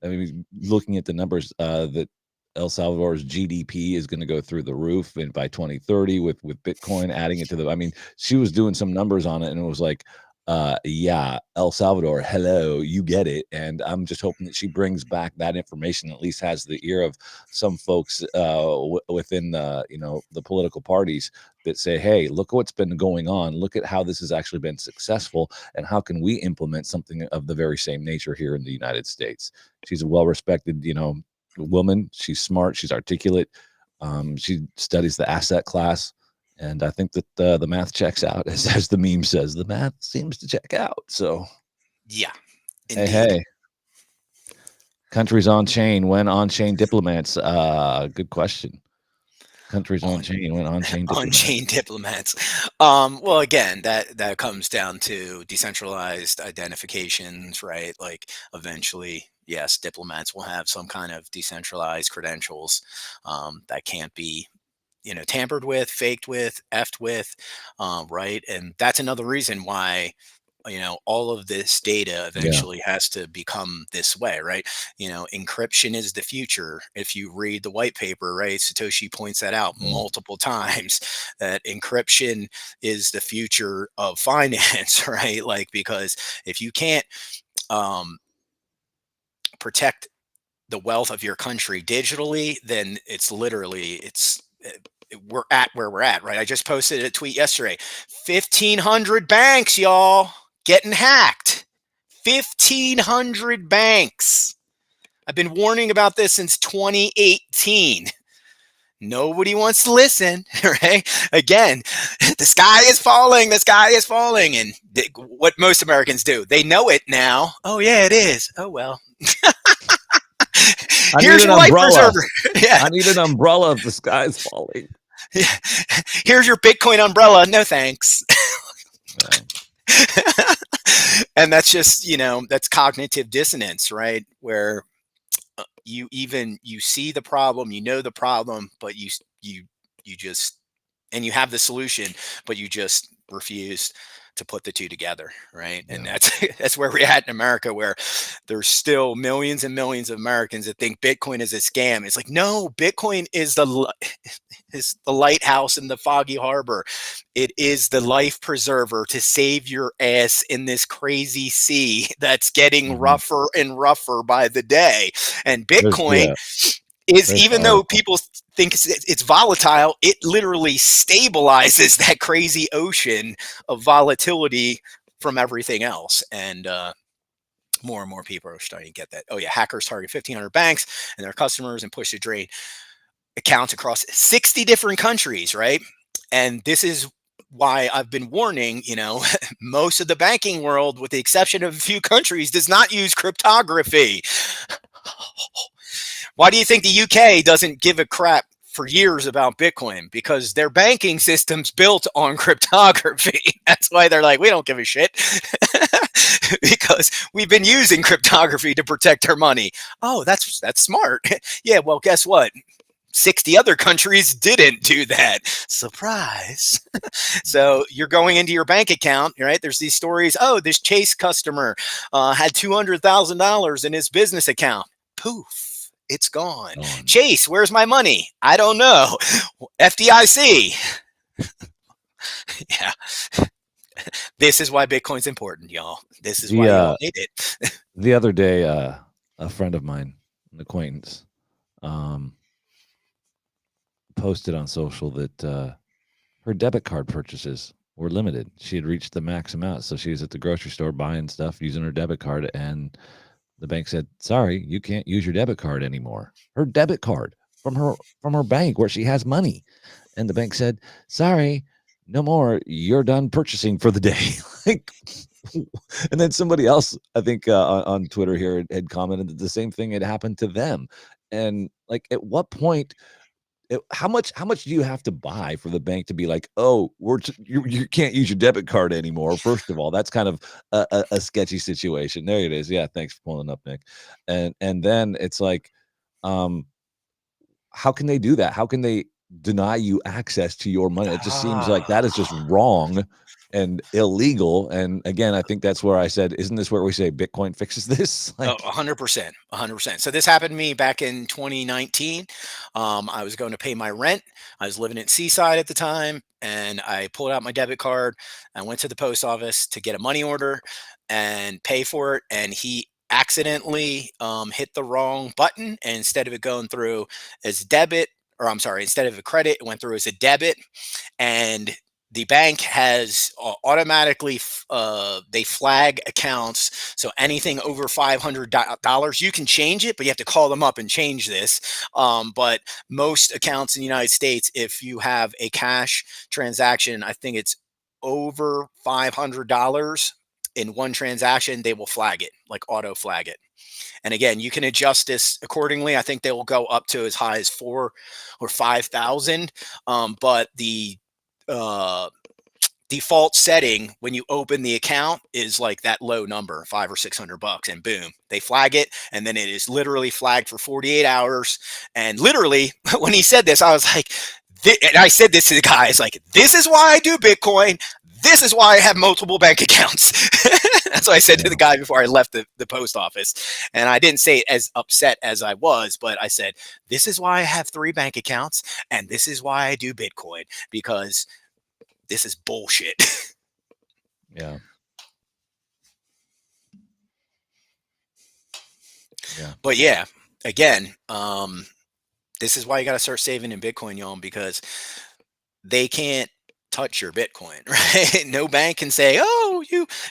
Speaker 2: I mean, looking at the numbers, that El Salvador's GDP is going to go through the roof, and by 2030, with Bitcoin adding it to the, I mean, she was doing some numbers on it, and it was like, yeah, El Salvador, hello, you get it. And I'm just hoping that she brings back that information, at least has the ear of some folks within the, you know, the political parties that say, hey, look what's been going on, look at how this has actually been successful, and how can we implement something of the very same nature here in the United States. She's a well-respected, you know, woman. She's smart, she's articulate, she studies the asset class. And I think that the math checks out, as the meme says. The math seems to check out. So,
Speaker 1: yeah.
Speaker 2: Indeed. Hey, countries on chain when on-chain diplomats. Good question. Countries on chain when on-chain diplomats.
Speaker 1: On-chain diplomats. Well, again, that comes down to decentralized identifications, right? Like, eventually, yes, diplomats will have some kind of decentralized credentials that can't be, you know, tampered with, faked with, effed with, right? And that's another reason why, you know, all of this data eventually has to become this way, right? You know, encryption is the future. If you read the white paper, right, Satoshi points that out multiple times, that encryption is the future of finance, right? Like, because if you can't protect the wealth of your country digitally, then it's literally, we're at where we're at, right? I just posted a tweet yesterday. 1,500 banks, y'all, getting hacked. 1,500 banks. I've been warning about this since 2018. Nobody wants to listen, right? Again, the sky is falling. The sky is falling. And what most Americans do, they know it now. Oh, yeah, it is. Oh, well. Here's your life preserver. Yeah.
Speaker 2: I need an umbrella if the sky's falling.
Speaker 1: Yeah. Here's your Bitcoin umbrella. No thanks. And that's just, you know, that's cognitive dissonance, right? Where you see the problem, you know the problem, but you just, and you have the solution, but you just refuse to put the two together, right? And that's where we're at in America, where there's still millions and millions of Americans that think Bitcoin is a scam. It's like, no, Bitcoin is the lighthouse in the foggy harbor. It is the life preserver to save your ass in this crazy sea that's getting rougher and rougher by the day. And Bitcoin even though people think it's volatile, it literally stabilizes that crazy ocean of volatility from everything else. And more and more people are starting to get that. Oh yeah, hackers target 1,500 banks and their customers and push to drain accounts across 60 different countries, right? And this is why I've been warning, you know, most of the banking world, with the exception of a few countries, does not use cryptography. Why do you think the UK doesn't give a crap for years about Bitcoin? Because their banking system's built on cryptography. That's why they're like, we don't give a shit. Because we've been using cryptography to protect our money. Oh, that's smart. Yeah, well, guess what? 60 other countries didn't do that. Surprise. So you're going into your bank account, right? There's these stories. Oh, this Chase customer had $200,000 in his business account. Poof. It's gone.
Speaker 2: Gone.
Speaker 1: Chase, where's my money? I don't know. FDIC. Yeah. This is why Bitcoin's important, y'all. This is why y'all need it.
Speaker 2: The other day, a friend of mine, an acquaintance, posted on social that her debit card purchases were limited. She had reached the max amount, so she was at the grocery store buying stuff using her debit card, and the bank said, "Sorry, you can't use your debit card anymore." Her debit card from her bank where she has money, and the bank said, "Sorry, no more. You're done purchasing for the day." Like, and then somebody else, I think, on Twitter here had commented that the same thing had happened to them. And like, at what point? How much do you have to buy for the bank to be like, oh, you can't use your debit card anymore? First of all, that's kind of a sketchy situation. There it is. Yeah, thanks for pulling up, Nick. And then it's like, how can they do that? How can they deny you access to your money? It just seems like that is just wrong and illegal. And again, I think that's where I said, isn't this where we say Bitcoin fixes this? Like,
Speaker 1: 100%, 100%. So this happened to me back in 2019. I was going to pay my rent. I was living in Seaside at the time, and I pulled out my debit card. I went to the post office to get a money order and pay for it, and he accidentally hit the wrong button, and instead of it going through as debit, or I'm sorry, instead of a credit, it went through as a debit. And the bank has automatically they flag accounts, so anything over $500 you can change it, but you have to call them up and change this. But most accounts in the United States, if you have a cash transaction, I think it's over $500 in one transaction, they will flag it, like auto flag it. And again, you can adjust this accordingly. I think they will go up to as high as 4 or 5,000. But the default setting when you open the account is like that low number, $500 or $600, and boom, they flag it, and then it is literally flagged for 48 hours. And literally, when he said this, I was like, and I said this to the guy, it's like, this is why I do Bitcoin. This is why I have multiple bank accounts. That's what I said to the guy before I left the post office. And I didn't say it as upset as I was, but I said, this is why I have 3 bank accounts, and this is why I do Bitcoin, because this is bullshit.
Speaker 2: yeah.
Speaker 1: But yeah, again, this is why you got to start saving in Bitcoin, y'all, because they can't touch your Bitcoin, right? No bank can say, oh,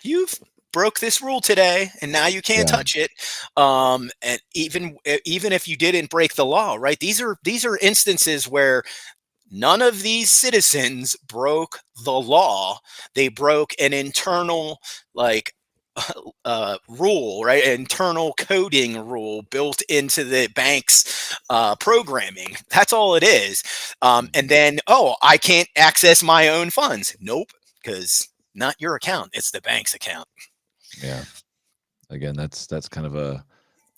Speaker 1: you've broke this rule today and now you can't touch it. And even if you didn't break the law, right? These are instances where none of these citizens broke the law. They broke an internal rule, right? Internal coding rule built into the bank's programming. That's all it is. And then, oh, I can't access my own funds. Nope, because not your account. It's the bank's account.
Speaker 2: Yeah. Again, that's kind of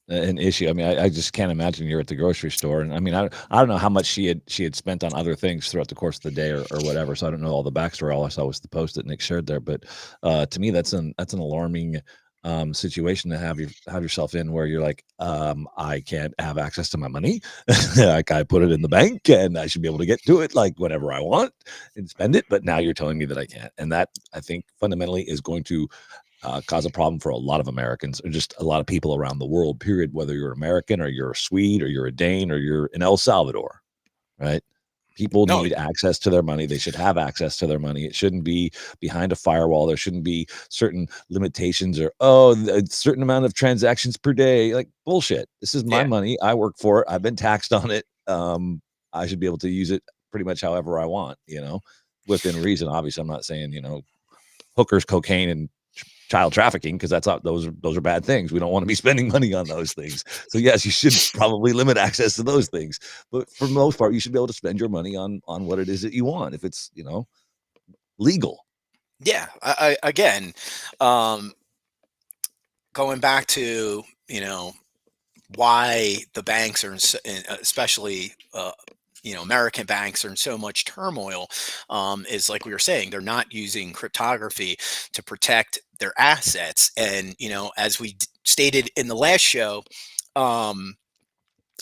Speaker 2: an issue. I mean, I just can't imagine you're at the grocery store, and I mean, I don't know how much she had spent on other things throughout the course of the day or whatever. So I don't know all the backstory. All I saw was the post that Nick shared there. But to me, that's an alarming situation to have yourself in, where you're like, I can't have access to my money. Like, I put it in the bank and I should be able to get to it like whenever I want and spend it. But now you're telling me that I can't, and that, I think, fundamentally is going to cause a problem for a lot of Americans, or just a lot of people around the world, period, whether you're American or you're a Swede or you're a Dane or you're in El Salvador, right? People need access to their money. They should have access to their money. It shouldn't be behind a firewall. There shouldn't be certain limitations or, a certain amount of transactions per day. Like, bullshit. This is my money. I work for it. I've been taxed on it. I should be able to use it pretty much however I want, within reason. Obviously, I'm not saying, hookers, cocaine, and child trafficking, because those are bad things. We don't want to be spending money on those things. So yes, you should probably limit access to those things, but for the most part, you should be able to spend your money on what it is that you want, if it's legal.
Speaker 1: Yeah. Again, going back to why the banks are especially American banks are in so much turmoil, is like we were saying, they're not using cryptography to protect their assets. And, as we stated in the last show,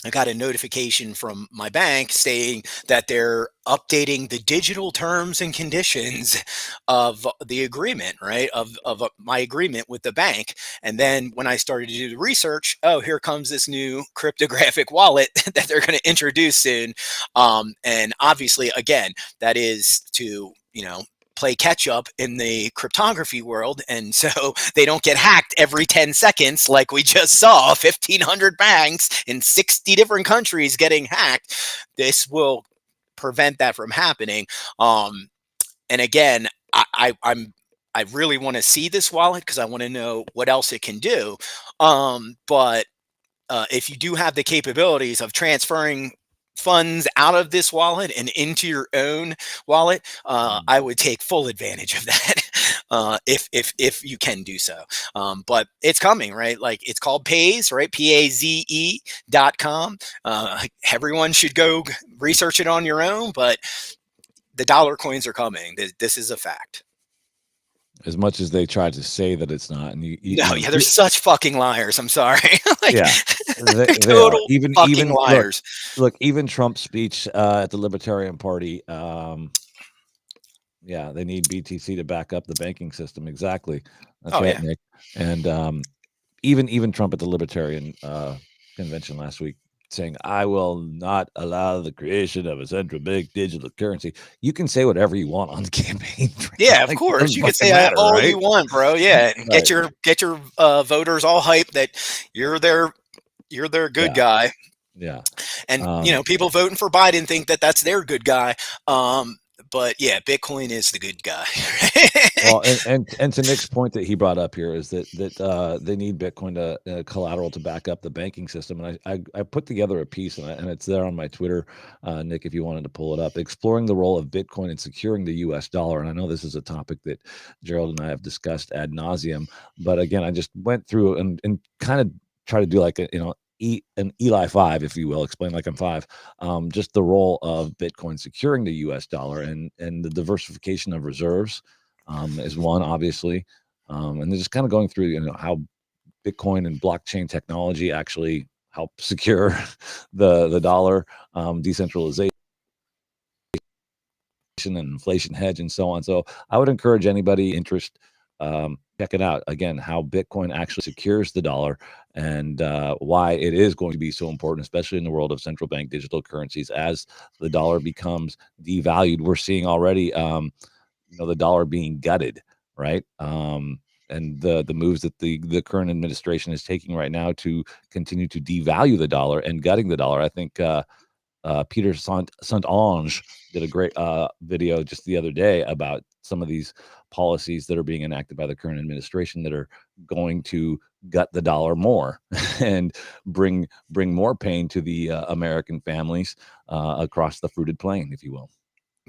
Speaker 1: I got a notification from my bank saying that they're updating the digital terms and conditions of the agreement, right? Of my agreement with the bank. And then when I started to do the research, oh, here comes this new cryptographic wallet that they're going to introduce soon. And obviously, again, that is to, play catch up in the cryptography world. And so they don't get hacked every 10 seconds like we just saw 1,500 banks in 60 different countries getting hacked. This will prevent that from happening. And again, I really want to see this wallet because I want to know what else it can do. But if you do have the capabilities of transferring funds out of this wallet and into your own wallet, I would take full advantage of that if you can do so. But it's coming, right? Like it's called Paze, right? PAZE.com. Everyone should go research it on your own, but the dollar coins are coming. This is a fact.
Speaker 2: As much as they try to say that it's not, and
Speaker 1: they're such fucking liars. I'm sorry.
Speaker 2: Yeah,
Speaker 1: they're total
Speaker 2: even
Speaker 1: liars.
Speaker 2: Look, even Trump's speech at the Libertarian Party. Yeah, they need BTC to back up the banking system. Exactly. That's right, Nick. And even Trump at the Libertarian convention last week, saying, I will not allow the creation of a central bank digital currency. You can say whatever you want on the campaign.
Speaker 1: Yeah, of course. You can say all you want, bro. Yeah. And get your voters all hyped that you're their good guy.
Speaker 2: Yeah.
Speaker 1: And people voting for Biden think that that's their good guy. But yeah, Bitcoin is the good guy.
Speaker 2: Well, and to Nick's point that he brought up here is that they need Bitcoin to collateral to back up the banking system. And I put together a piece and it's there on my Twitter, Nick, if you wanted to pull it up, exploring the role of Bitcoin in securing the U.S. dollar. And I know this is a topic that Gerald and I have discussed ad nauseum, but again, I just went through and kind of try to do like an Eli 5, if you will, explain like I'm 5, just the role of Bitcoin securing the US dollar and the diversification of reserves is one, obviously. And they're just kind of going through, how Bitcoin and blockchain technology actually help secure the dollar, decentralization and inflation hedge and so on. So I would encourage anybody interested, check it out again, how Bitcoin actually secures the dollar and why it is going to be so important, especially in the world of central bank digital currencies. As the dollar becomes devalued, we're seeing already, the dollar being gutted, right? And the moves that the current administration is taking right now to continue to devalue the dollar and gutting the dollar. I think Peter Saint-Onge did a great video just the other day about some of these policies that are being enacted by the current administration that are going to gut the dollar more and bring more pain to the American families across the fruited plain, if you will.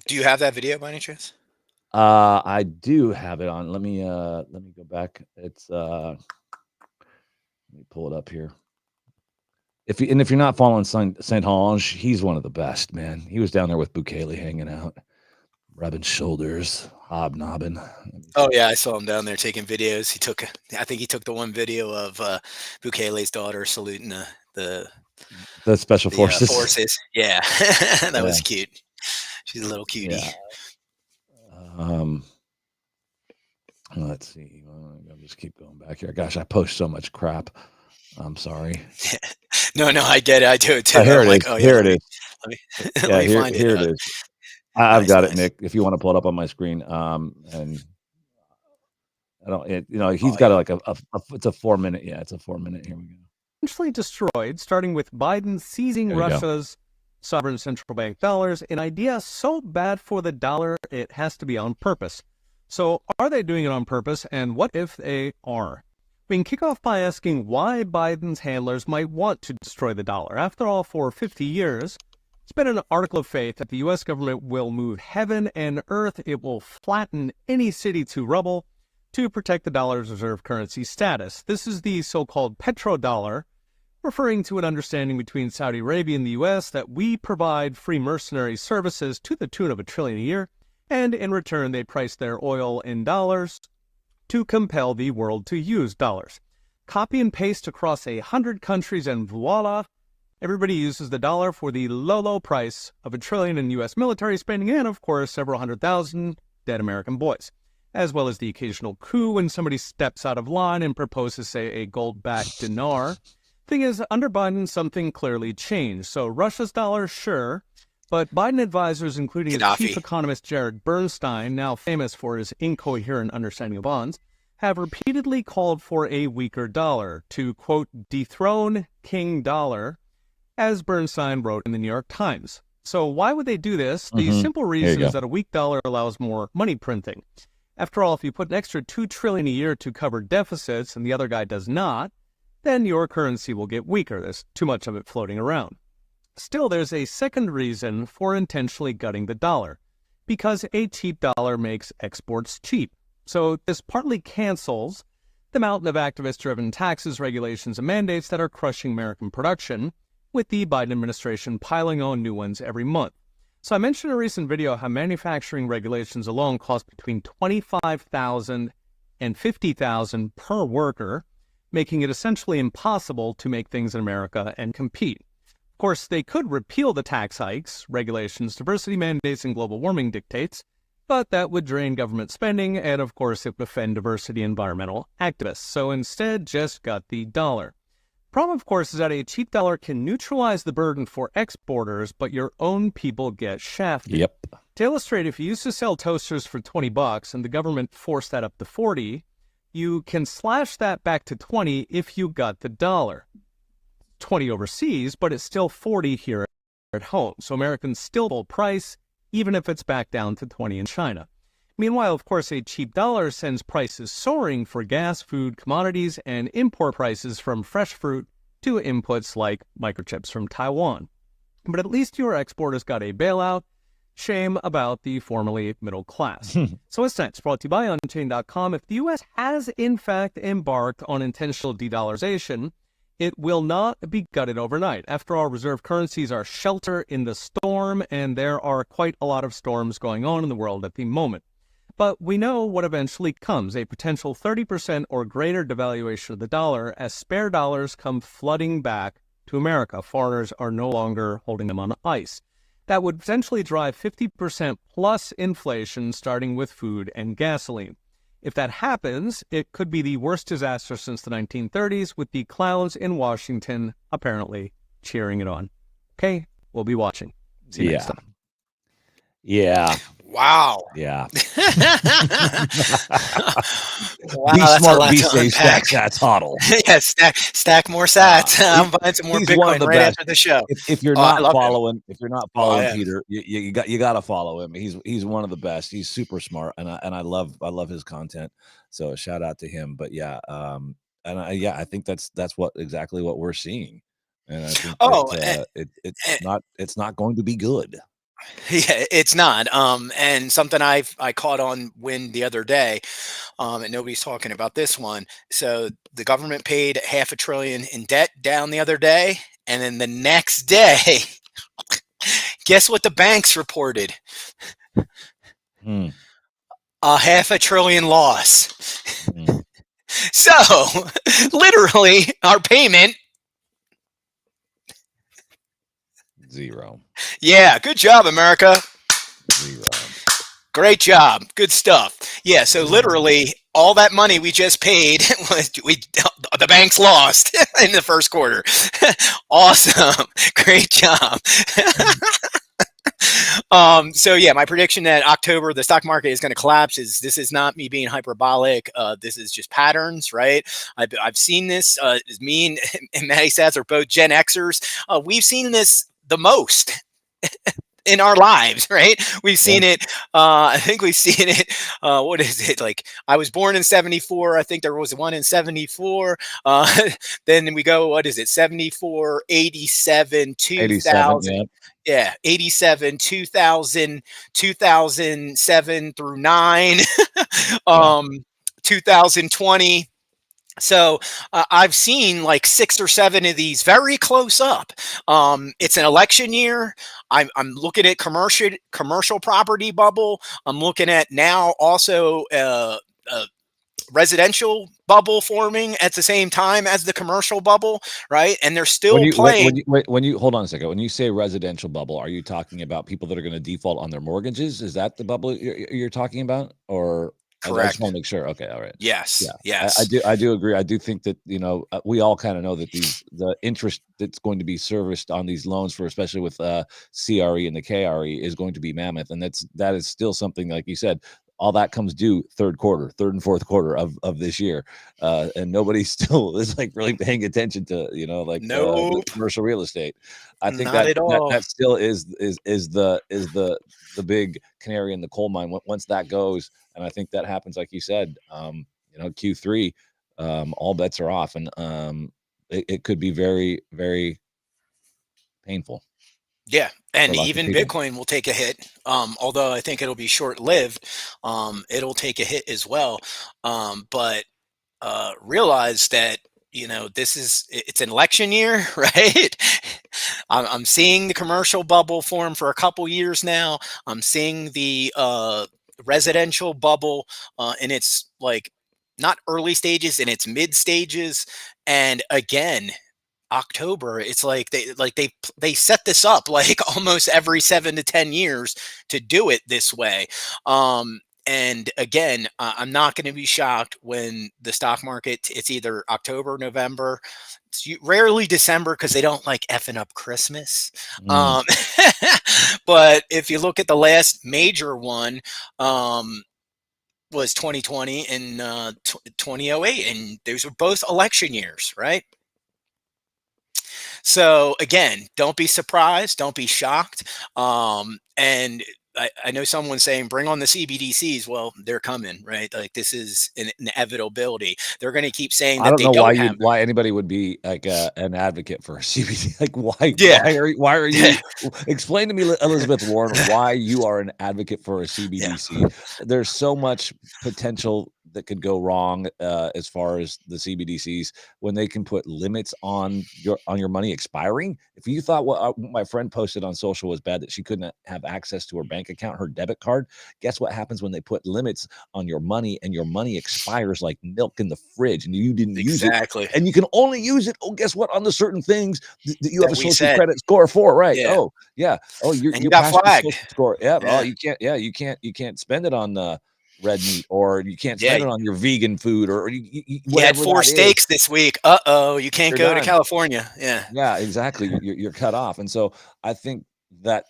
Speaker 1: Do you have that video by any chance?
Speaker 2: I do have it on. Let me go back. It's let me pull it up here. If you're not following Saint-Onge, he's one of the best, man. He was down there with Bukele hanging out, rubbing shoulders, hobnobbing.
Speaker 1: Oh yeah, I saw him down there taking videos. I think he took the one video of Bukele's daughter saluting the
Speaker 2: special forces.
Speaker 1: Forces. Yeah, that was cute. She's a little cutie.
Speaker 2: Yeah. Let's see. I'll just keep going back here. Gosh, I post so much crap. I'm sorry.
Speaker 1: No, I get it. I do it too.
Speaker 2: Here it is.
Speaker 1: Oh,
Speaker 2: here it is.
Speaker 1: Let me find it.
Speaker 2: Here it is. I've got it, Nick. If you want to pull it up on my screen, and I don't, he's got like it's a 4 minute. Yeah, it's a 4 minute. Here we go.
Speaker 6: Eventually destroyed, starting with Biden seizing Russia's sovereign central bank dollars. An idea so bad for the dollar, it has to be on purpose. So are they doing it on purpose? And what if they are? We can kick off by asking why Biden's handlers might want to destroy the dollar. After all, for 50 years, it's been an article of faith that the U.S. government will move heaven and earth. It will flatten any city to rubble to protect the dollar's reserve currency status. This is the so-called petrodollar, referring to an understanding between Saudi Arabia and the U.S. that we provide free mercenary services to the tune of $1 trillion a year, and in return they price their oil in dollars to compel the world to use dollars. Copy and paste across 100 countries and voila, Everybody uses the dollar for the low price of $1 trillion in U.S. military spending and, of course, several 100,000 dead American boys, as well as the occasional coup when somebody steps out of line and proposes, say, a gold-backed dinar. Thing is, under Biden, something clearly changed. So Russia's dollar, sure, but Biden advisors, including his chief economist Jared Bernstein, now famous for his incoherent understanding of bonds, have repeatedly called for a weaker dollar to, quote, dethrone King Dollar, as Bernstein wrote in the New York Times. So why would they do this? The simple reason is that a weak dollar allows more money printing. After all, if you put an extra $2 trillion a year to cover deficits and the other guy does not, then your currency will get weaker. There's too much of it floating around. Still, there's a second reason for intentionally gutting the dollar, because a cheap dollar makes exports cheap. So this partly cancels the mountain of activist-driven taxes, regulations, and mandates that are crushing American production, with the Biden administration piling on new ones every month. So I mentioned in a recent video how manufacturing regulations alone cost between $25,000 and $50,000 per worker, making it essentially impossible to make things in America and compete. Of course, they could repeal the tax hikes, regulations, diversity mandates, and global warming dictates, but that would drain government spending, and of course it would offend diversity environmental activists. So instead, just gut the dollar. Problem, of course, is that a cheap dollar can neutralize the burden for exporters, but your own people get shafted.
Speaker 2: Yep.
Speaker 6: To illustrate, if you used to sell toasters for $20 and the government forced that up to 40, you can slash that back to 20 if you got the dollar. 20 overseas, but it's still 40 here at home. So Americans still full price, even if it's back down to 20 in China. Meanwhile, of course, a cheap dollar sends prices soaring for gas, food, commodities, and import prices from fresh fruit to inputs like microchips from Taiwan. But at least your exporters got a bailout. Shame about the formerly middle class. So what's next? Brought to you by Unchained.com. If the U.S. has, in fact, embarked on intentional de-dollarization, it will not be gutted overnight. After all, reserve currencies are shelter in the storm, and there are quite a lot of storms going on in the world at the moment. But we know what eventually comes, a potential 30% or greater devaluation of the dollar as spare dollars come flooding back to America. Foreigners are no longer holding them on ice. That would potentially drive 50% plus inflation, starting with food and gasoline. If that happens, it could be the worst disaster since the 1930s, with the clowns in Washington apparently cheering it on. Okay, we'll be watching. See you next time.
Speaker 2: Yeah.
Speaker 1: Wow.
Speaker 2: Yeah.
Speaker 1: Wow,
Speaker 2: Be
Speaker 1: that's
Speaker 2: smart,
Speaker 1: a lot
Speaker 2: be
Speaker 1: to
Speaker 2: safe,
Speaker 1: unpack.
Speaker 2: stack sats, hodl.
Speaker 1: Yeah, stack more sats. I'm buying some more
Speaker 2: He's one of
Speaker 1: Bitcoin
Speaker 2: the
Speaker 1: right
Speaker 2: best.
Speaker 1: after the show.
Speaker 2: If you're
Speaker 1: Oh, I
Speaker 2: not
Speaker 1: love him.
Speaker 2: following,
Speaker 1: yeah.
Speaker 2: Peter, you got to follow him. He's one of the best. He's super smart, and I love his content. So shout out to him. But yeah, I think that's exactly what we're seeing, and I think
Speaker 1: Oh,
Speaker 2: that it's not going to be good.
Speaker 1: yeah, it's not. And something I caught on wind the other day, and nobody's talking about this one. So the government paid $500 billion in debt down the other day, and then the next day, guess what the banks reported? $500 billion loss. So literally, our payment.
Speaker 2: Zero.
Speaker 1: Yeah, good job, America.
Speaker 2: Zero.
Speaker 1: Great job. Good stuff. Yeah, so literally all that money we just paid was the banks lost in the first quarter. Awesome. Great job. So yeah, my prediction that October the stock market is going to collapse this is not me being hyperbolic. This is just patterns, right? I've seen this. Me and MattySats are both Gen Xers. We've seen this the most in our lives, right? We've seen it. I think we've seen it. What is it? Like, I was born in 74. I think there was one in 74. Then we go, what is it? 74, 87, 2000. Yeah, 87, 2000, 2007 through 9, 2020. So I've seen like 6 or 7 of these very close up. It's an election year. I'm looking at commercial property bubble. I'm looking at now also residential bubble forming at the same time as the commercial bubble, right? And they're still
Speaker 2: when
Speaker 1: playing.
Speaker 2: you hold on a second, when you say residential bubble, are you talking about people that are going to default on their mortgages? Is that the bubble you're talking about, or? I just
Speaker 1: Correct.
Speaker 2: want to make sure. Okay, all right.
Speaker 1: Yes.
Speaker 2: Yeah,
Speaker 1: Yes.
Speaker 2: I do agree. I do think that, you know, we all kind of know that the interest that's going to be serviced on these loans for, especially with CRE and the KRE, is going to be mammoth, and that is still something, like you said, all that comes due third and fourth quarter of this year, and nobody still is like really paying attention to, you know, like the
Speaker 1: Nope.
Speaker 2: commercial real estate. I think
Speaker 1: Not at all.
Speaker 2: that still is the big canary in the coal mine. Once that goes, and I think that happens, like you said, you know, Q3, all bets are off, and it could be very, very painful.
Speaker 1: Yeah, and
Speaker 2: For lots of
Speaker 1: even
Speaker 2: people.
Speaker 1: Bitcoin will take a hit. Although I think it'll be short-lived, it'll take a hit as well. But realize that, you know, it's an election year, right? I'm seeing the commercial bubble form for a couple years now. I'm seeing the residential bubble in its, like, not early stages, in its mid stages, and again, October, it's like they set this up like almost every 7 to 10 years to do it this way. And again, I'm not going to be shocked when the stock market, it's either October, November, rarely December, because they don't like effing up Christmas. Um, but if you look at the last major one, was 2020 and 2008, and those were both election years, right? So again, don't be surprised, don't be shocked. And I know someone saying, bring on the CBDCs. Well, they're coming, right? Like, this is an inevitability. They're going to keep saying
Speaker 2: I
Speaker 1: that
Speaker 2: don't
Speaker 1: they
Speaker 2: know
Speaker 1: don't have.
Speaker 2: why anybody would be like an advocate for a CBD. Like, why?
Speaker 1: Yeah.
Speaker 2: Why are you? Explain to me, Elizabeth Warren, why you are an advocate for a CBDC. There's so much potential that could go wrong as far as the CBDCs, when they can put limits on your money expiring. If you thought what my friend posted on social was bad, that she couldn't have access to her bank account, her debit card, guess what happens when they put limits on your money, and your money expires like milk in the fridge, and you didn't use it, and you can only use it, oh, guess what, on the certain things that you have a social credit score for, right?
Speaker 1: Yeah.
Speaker 2: Oh yeah, oh, you
Speaker 1: got flagged.
Speaker 2: social score. Yeah.
Speaker 1: Yeah.
Speaker 2: Oh, you can't spend it on red meat, or you can't spend it on your vegan food, or
Speaker 1: you
Speaker 2: whatever.
Speaker 1: had 4 steaks this week. You can't go to California.
Speaker 2: Yeah, exactly. You're cut off. And so I think that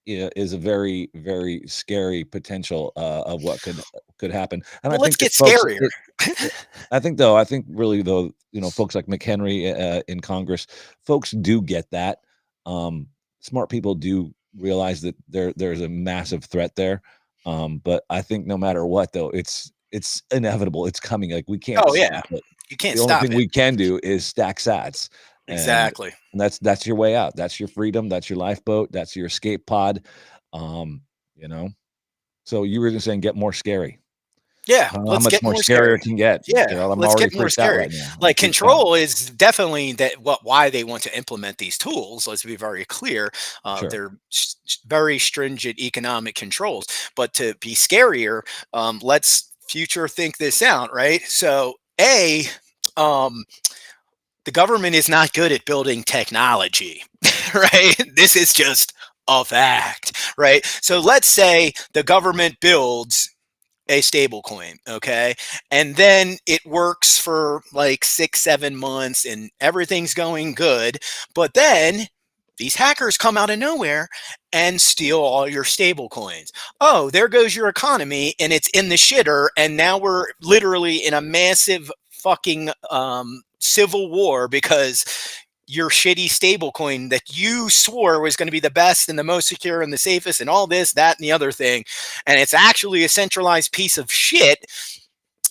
Speaker 2: is a very, very scary potential of what could happen. And
Speaker 1: Well,
Speaker 2: I
Speaker 1: let's
Speaker 2: think
Speaker 1: get scarier.
Speaker 2: I think really, though, you know, folks like McHenry in Congress, folks do get that. Smart people do realize that there's a massive threat there. But I think no matter what, though, it's inevitable. It's coming. Like, we can't stop it.
Speaker 1: You can't
Speaker 2: The only
Speaker 1: stop
Speaker 2: thing
Speaker 1: it.
Speaker 2: we can do is stack sats.
Speaker 1: Exactly.
Speaker 2: And that's your way out. That's your freedom. That's your lifeboat. That's your escape pod. You know. So you were just saying, get more scary.
Speaker 1: Yeah,
Speaker 2: How
Speaker 1: let's
Speaker 2: much
Speaker 1: get
Speaker 2: more
Speaker 1: more
Speaker 2: scarier
Speaker 1: scary.
Speaker 2: it can get.
Speaker 1: Yeah,
Speaker 2: Gerald, I'm
Speaker 1: let's
Speaker 2: already
Speaker 1: get more
Speaker 2: freaked out
Speaker 1: scary.
Speaker 2: right now.
Speaker 1: Like, control is definitely why they want to implement these tools. Let's be very clear.
Speaker 2: Sure.
Speaker 1: They're very stringent economic controls. But to be scarier, let's future think this out, right? So, the government is not good at building technology, right? This is just a fact, right? So let's say the government builds a stable coin, okay, and then it works for like 6-7 months and everything's going good, but then these hackers come out of nowhere and steal all your stable coins. Oh, there goes your economy, and it's in the shitter, and now we're literally in a massive fucking civil war because your shitty stablecoin that you swore was going to be the best and the most secure and the safest and all this, that, and the other thing, and it's actually a centralized piece of shit,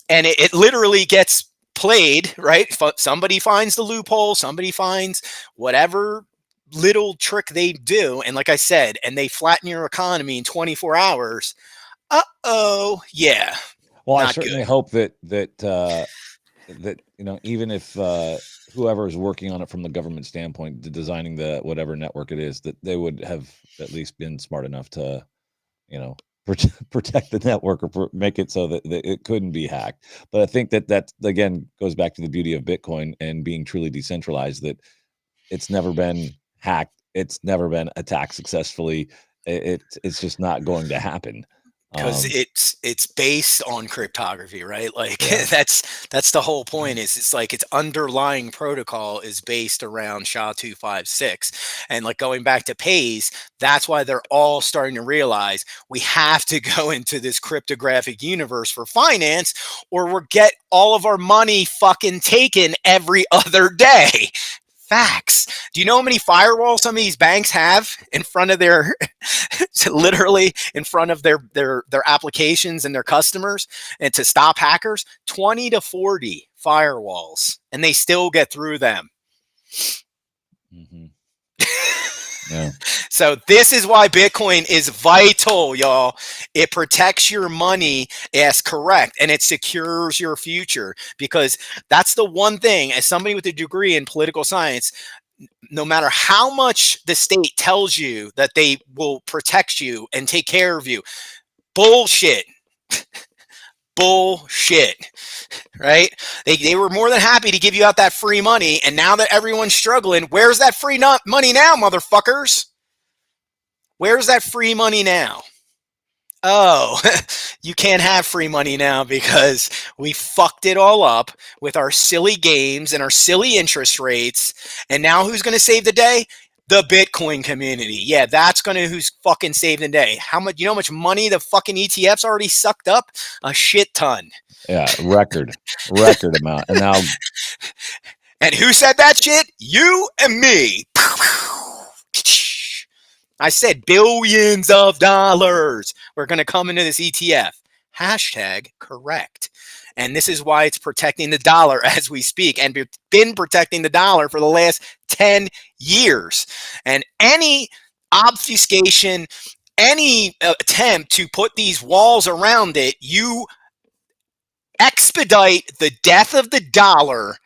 Speaker 1: and it literally gets played, right? Somebody finds the loophole, somebody finds whatever little trick they do, and like I said, and they flatten your economy in 24 hours. Yeah.
Speaker 2: Well, I certainly hope that you know, even if whoever is working on it from the government standpoint, designing the whatever network it is, that they would have at least been smart enough to, you know, protect the network or make it so that it couldn't be hacked. But I think that again goes back to the beauty of Bitcoin and being truly decentralized, that it's never been hacked. It's never been attacked successfully. It's just not going to happen.
Speaker 1: Because it's based on cryptography, right? Like
Speaker 5: Yeah.
Speaker 1: that's the whole point. Is it's like its underlying protocol is based around SHA-256, and like going back to pays, that's why they're all starting to realize we have to go into this cryptographic universe for finance, or we'll get all of our money fucking taken every other day. Facts. Do you know how many firewalls some of these banks have in front of their, literally in front of their applications and their customers, and to stop hackers? 20 to 40 firewalls, and they still get through them.
Speaker 2: Mm-hmm. Yeah.
Speaker 1: So this is why Bitcoin is vital, y'all. It protects your money as correct, and it secures your future, because that's the one thing, as somebody with a degree in political science, no matter how much the state tells you that they will protect you and take care of you, bullshit. Bullshit. Right? They were more than happy to give you out that free money, and now that everyone's struggling, where's that free money now, motherfuckers? Where's that free money now? Oh, you can't have free money now because we fucked it all up with our silly games and our silly interest rates. And now who's going to save the day? The Bitcoin community. Yeah, that's going to who's fucking saving the day. How much? You know how much money the fucking ETFs already sucked up? A shit ton.
Speaker 2: Yeah, record amount. And now,
Speaker 1: and who said that shit? You and me. I said billions of dollars were going to come into this ETF. Hashtag correct. And this is why it's protecting the dollar as we speak, and been protecting the dollar for the last 10 years. And any obfuscation, any attempt to put these walls around it, you expedite the death of the dollar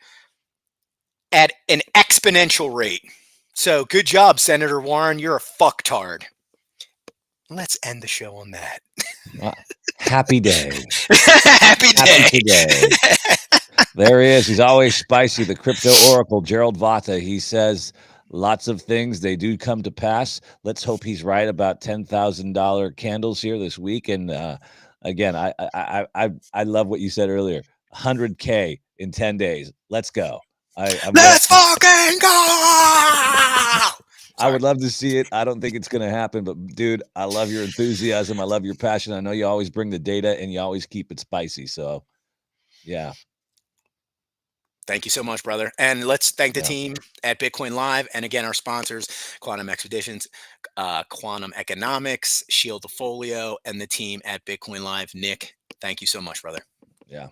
Speaker 1: at an exponential rate. So good job, Senator Warren. You're a fucktard. Let's end the show on that.
Speaker 2: Happy day.
Speaker 1: Happy
Speaker 2: day. There he is. He's always spicy. The crypto oracle, Gerald Vata. He says lots of things. They do come to pass. Let's hope he's right about $10,000 candles here this week. And again, I love what you said earlier. 100K in 10 days. Let's go.
Speaker 1: Let's fucking go!
Speaker 2: I would love to see it. I don't think it's going to happen, but dude, I love your enthusiasm. I love your passion. I know you always bring the data and you always keep it spicy. So, yeah.
Speaker 1: Thank you so much, brother. And let's thank the team at Bitcoin Live. And again, our sponsors, Quantum Expeditions, Quantum Economics, Shield the Folio, and the team at Bitcoin Live. Nick, thank you so much, brother.
Speaker 2: Yeah.